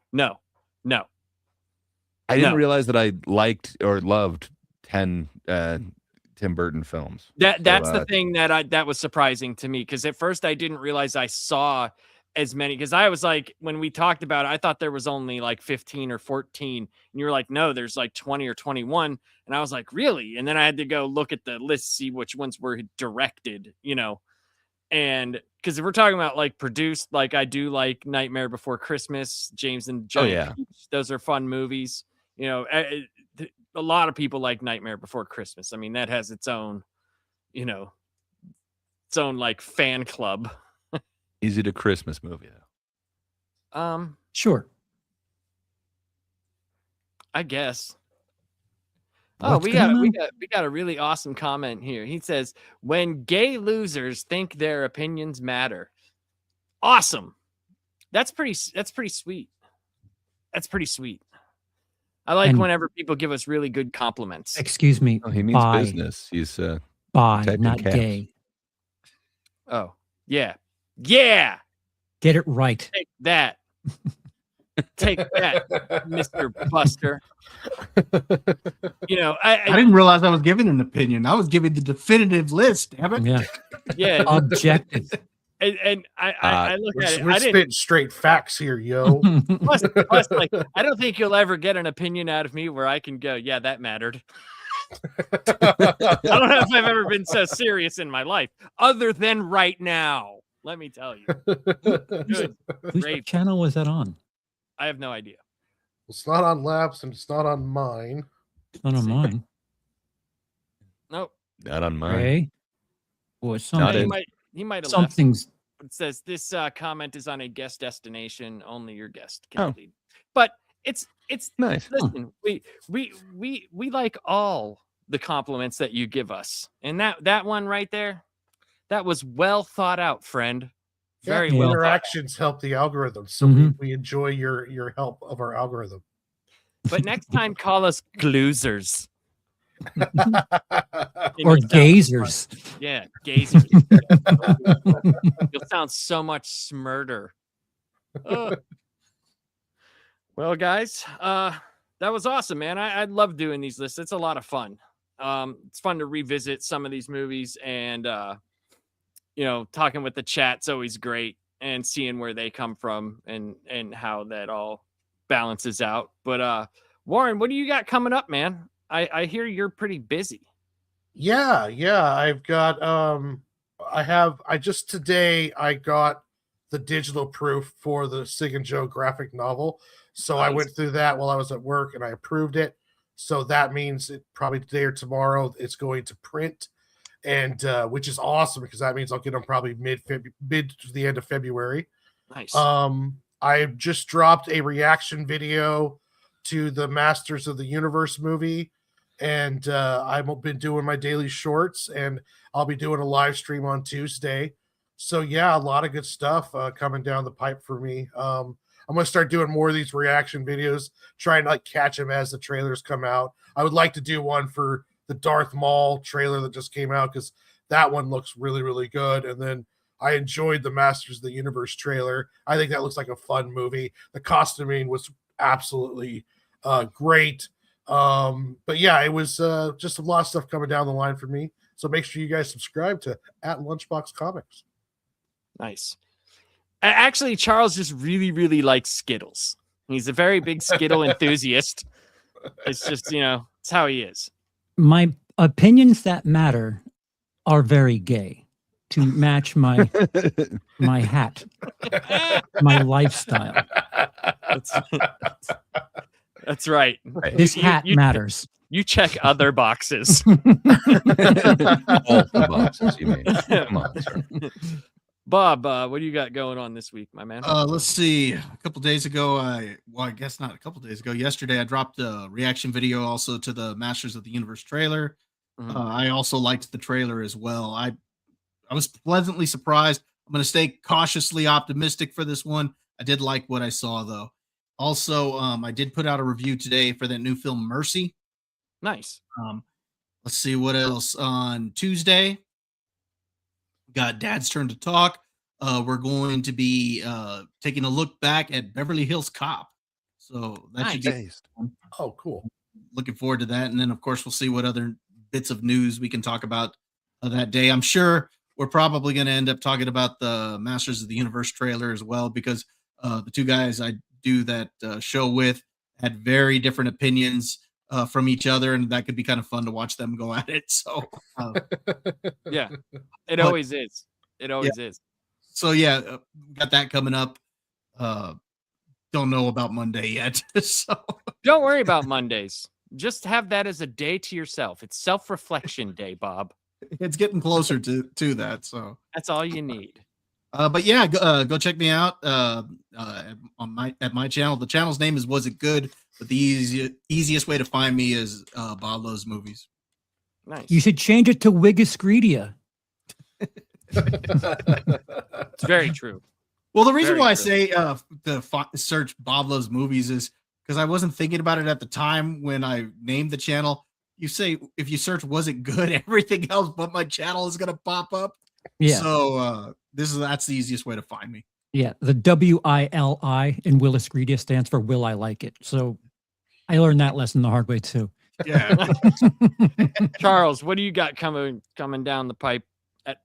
I didn't realize that I liked or loved 10 Tim Burton films. That's the thing that was surprising to me, because at first I didn't realize I saw as many, because I was like, when we talked about it, I thought there was only like 15 or 14, and you were like, no, there's like 20 or 21, and I was like, really? And then I had to go look at the list, see which ones were directed, and because if we're talking about like produced, like I do like Nightmare Before Christmas, James and Giant Peach, those are fun movies. A lot of people like Nightmare Before Christmas. I mean, that has its own, its own like fan club. Is it a Christmas movie though? Sure. I guess. What's We got a really awesome comment here. He says, "When gay losers think their opinions matter." Awesome. That's pretty sweet. That's pretty sweet. I like whenever people give us really good compliments. Excuse me. Oh, he means business. He's bi, not gay. Oh, yeah. Yeah. Get it right. Take that. Take that, Mr. Buster. I didn't realize I was giving an opinion. I was giving the definitive list. Damn it. Yeah. Yeah. Objective. And I look at it. We're spitting straight facts here, yo. Plus, like, I don't think you'll ever get an opinion out of me where I can go, yeah, that mattered. I don't know if I've ever been so serious in my life, other than right now. Let me tell you. Whose channel was that on? I have no idea. It's not on Labs and it's not on mine. It's not on mine. Nope. Not on mine. Okay. Boy, he might have something's. Left. It says this comment is on a guest destination. Only your guest can lead. But it's nice. Listen, we like all the compliments that you give us, and that one right there, that was well thought out, friend. Very well. Interactions help the algorithm, so we enjoy your help of our algorithm. But next time, call us gloozers. Or gazers. Yeah, gazers. You'll sound so much smarter. Well, guys, that was awesome, man. I love doing these lists. It's a lot of fun. It's fun to revisit some of these movies, and talking with the chat's always great, and seeing where they come from and how that all balances out. But Warren, what do you got coming up, man? I hear you're pretty busy. Yeah. I've got today I got the digital proof for the Sig and Joe graphic novel. So nice. I went through that while I was at work and I approved it. So that means probably today or tomorrow it's going to print, and which is awesome because that means I'll get them probably mid to the end of February. Nice. I just dropped a reaction video to the Masters of the Universe movie, and I've been doing my daily shorts, and I'll be doing a live stream on Tuesday. So yeah, a lot of good stuff coming down the pipe for me. I'm gonna start doing more of these reaction videos, trying to like catch them as the trailers come out. I would like to do one for the Darth Maul trailer that just came out because that one looks really, really good. And then I enjoyed the Masters of the Universe trailer. I think that looks like a fun movie. The costuming was absolutely great. But yeah, it was just a lot of stuff coming down the line for me. So make sure you guys subscribe to @Lunchbox Comics. Nice. Actually, Charles just really, really likes Skittles. He's a very big Skittle enthusiast. It's just, it's how he is. My opinions that matter are very gay to match my my hat, my lifestyle. That's right. This hat matters. You check other boxes. All the boxes, you mean? Come on, sir. Bob, what do you got going on this week, my man? Let's see. A couple days ago, I guess not a couple days ago. Yesterday, I dropped a reaction video also to the Masters of the Universe trailer. Mhm. I also liked the trailer as well. I was pleasantly surprised. I'm going to stay cautiously optimistic for this one. I did like what I saw, though. Also, I did put out a review today for that new film, Mercy. Nice. Let's see what else. On Tuesday, got Dad's Turn to Talk. We're going to be taking a look back at Beverly Hills Cop. So that should be Nice. Oh, cool. looking forward to that. And then, of course, we'll see what other bits of news we can talk about that day. I'm sure we're probably going to end up talking about the Masters of the Universe trailer as well, because the two guys I do that show with had very different opinions from each other, and that could be kind of fun to watch them go at it. So Yeah, it always is. It always is. So yeah, got that coming up. Don't know about Monday yet. So Don't worry about Mondays. Just have that as a day to yourself. It's self-reflection day, Bob. it's getting closer to that. So That's all you need. but yeah, go check me out at my channel. The channel's name is Was It Good? But the easiest way to find me is Bob Loves Movies. Nice. You should change it to Wigiscredia. It's very true. Well, the reason Very why I true. say search Bob Loves Movies is because I wasn't thinking about it at the time when I named the channel. You say if you search Was It Good, everything else but my channel is gonna pop up. Yeah. So that's the easiest way to find me. Yeah. The WILI in Williscredia stands for Will I Like It. So I learned that lesson the hard way too. Yeah. Charles, what do you got coming down the pipe at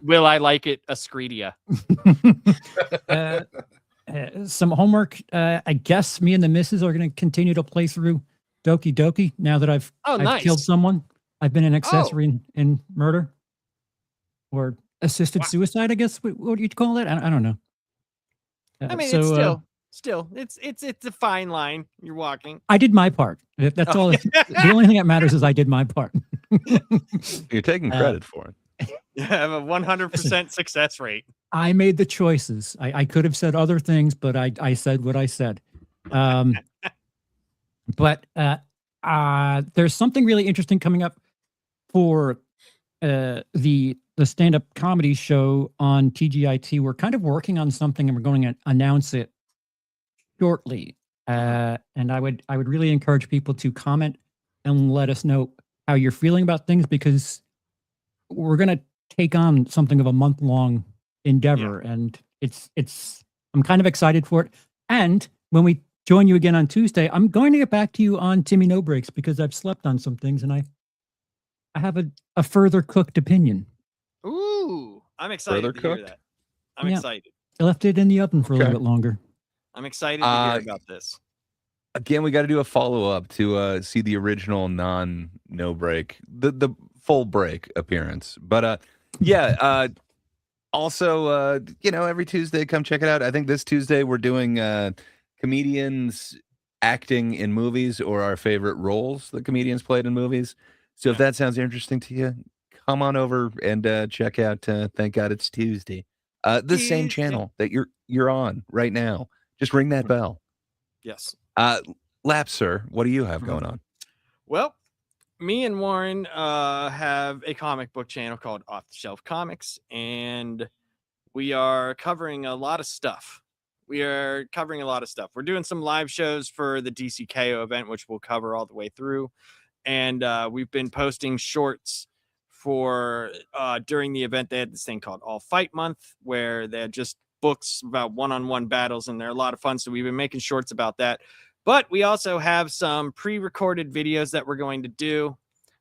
Will I Like It, Ascredia? Some homework. I guess me and the missus are going to continue to play through Doki Doki now that I've nice. killed someone. I've been an accessory in murder or assisted suicide, I guess. What would you call that? I don't know. I mean, so, it's still, it's a fine line you're walking. I did my part. That's all. The only thing that matters is I did my part. You're taking credit for it. You have a 100% success rate. I made the choices. I could have said other things, but I said what I said. But there's something really interesting coming up for the stand-up comedy show on TGIT. We're kind of working on something, and we're going to announce it shortly. And I would really encourage people to comment and let us know how you're feeling about things, because we're going to take on something of a month-long endeavor, and I'm kind of excited for it. And when we join you again on Tuesday, I'm going to get back to you on Timmy No Breaks, because I've slept on some things and I have a further cooked opinion. Ooh, I'm excited Further to hear cooked? that. I'm excited. I left it in the oven for a little bit longer. I'm excited to hear about this. Again, we got to do a follow-up to see the original no break, the full break appearance. But yeah, also, every Tuesday, come check it out. I think this Tuesday we're doing comedians acting in movies, or our favorite roles that comedians played in movies. So if that sounds interesting to you, come on over and check out Thank God It's Tuesday. The same Tuesday. channel that you're on right now. Just ring that bell. Yes. Lap, sir, what do you have going on? Well, me and Warren have a comic book channel called Off the Shelf Comics, and we are covering a lot of stuff. We're doing some live shows for the DCKO event, which we'll cover all the way through. And we've been posting shorts for during the event. They had this thing called All Fight Month, where they had just books about one-on-one battles, and they're a lot of fun. So we've been making shorts about that. But we also have some pre-recorded videos that we're going to do.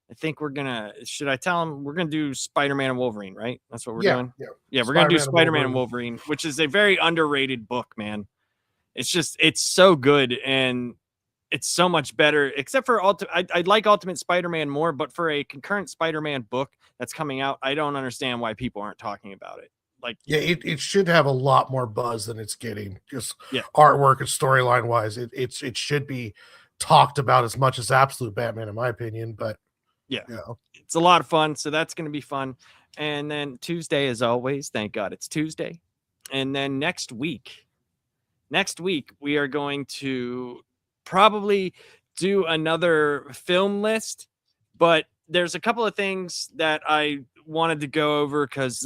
I think should I tell them we're going to do Spider-Man and Wolverine, right? That's what we're doing. Yeah, we're going to do Spider-Man and Wolverine, which is a very underrated book, man. It's so good, and it's so much better, except for I like Ultimate Spider-Man more, but for a concurrent Spider-Man book that's coming out, I don't understand why people aren't talking about it. Like, yeah, it should have a lot more buzz than it's getting. Just artwork and storyline wise, it should be talked about as much as Absolute Batman, in my opinion. But it's a lot of fun, so that's going to be fun. And then Tuesday, as always, thank God it's Tuesday. And then next week we are going to probably do another film list, but there's a couple of things that I wanted to go over because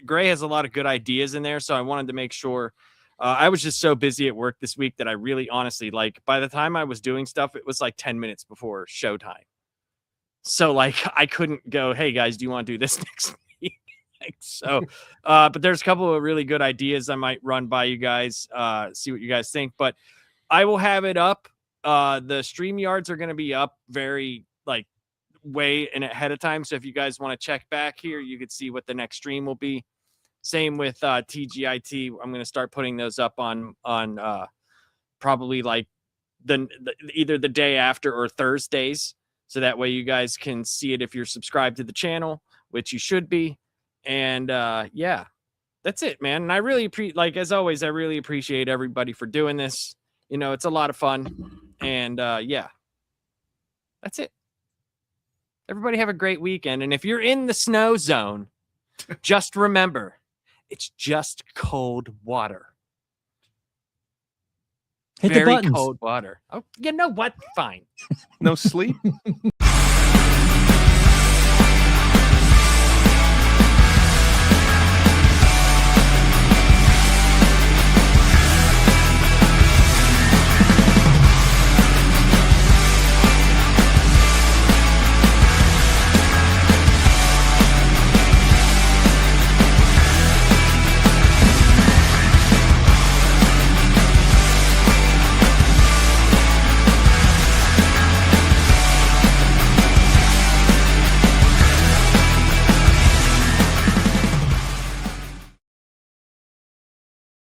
Gray has a lot of good ideas in there, so I wanted to make sure. I was just so busy at work this week that I really honestly, like, by the time I was doing stuff, it was like 10 minutes before showtime. So like I couldn't go, hey guys, do you want to do this next week? But there's a couple of really good ideas I might run by you guys, see what you guys think. But I will have it up. The StreamYards are going to be up very way in ahead of time. So if you guys want to check back here, you could see what the next stream will be. Same with TGIT. I'm going to start putting those up on probably like either the day after or Thursdays. So that way you guys can see it if you're subscribed to the channel, which you should be. And yeah, that's it, man. And I really as always, I really appreciate everybody for doing this. You know, it's a lot of fun. And yeah, that's it. Everybody have a great weekend. And if you're in the snow zone, just remember, it's just cold water. Hit Very the buttons. cold water. Oh, you know what? Fine. No sleep?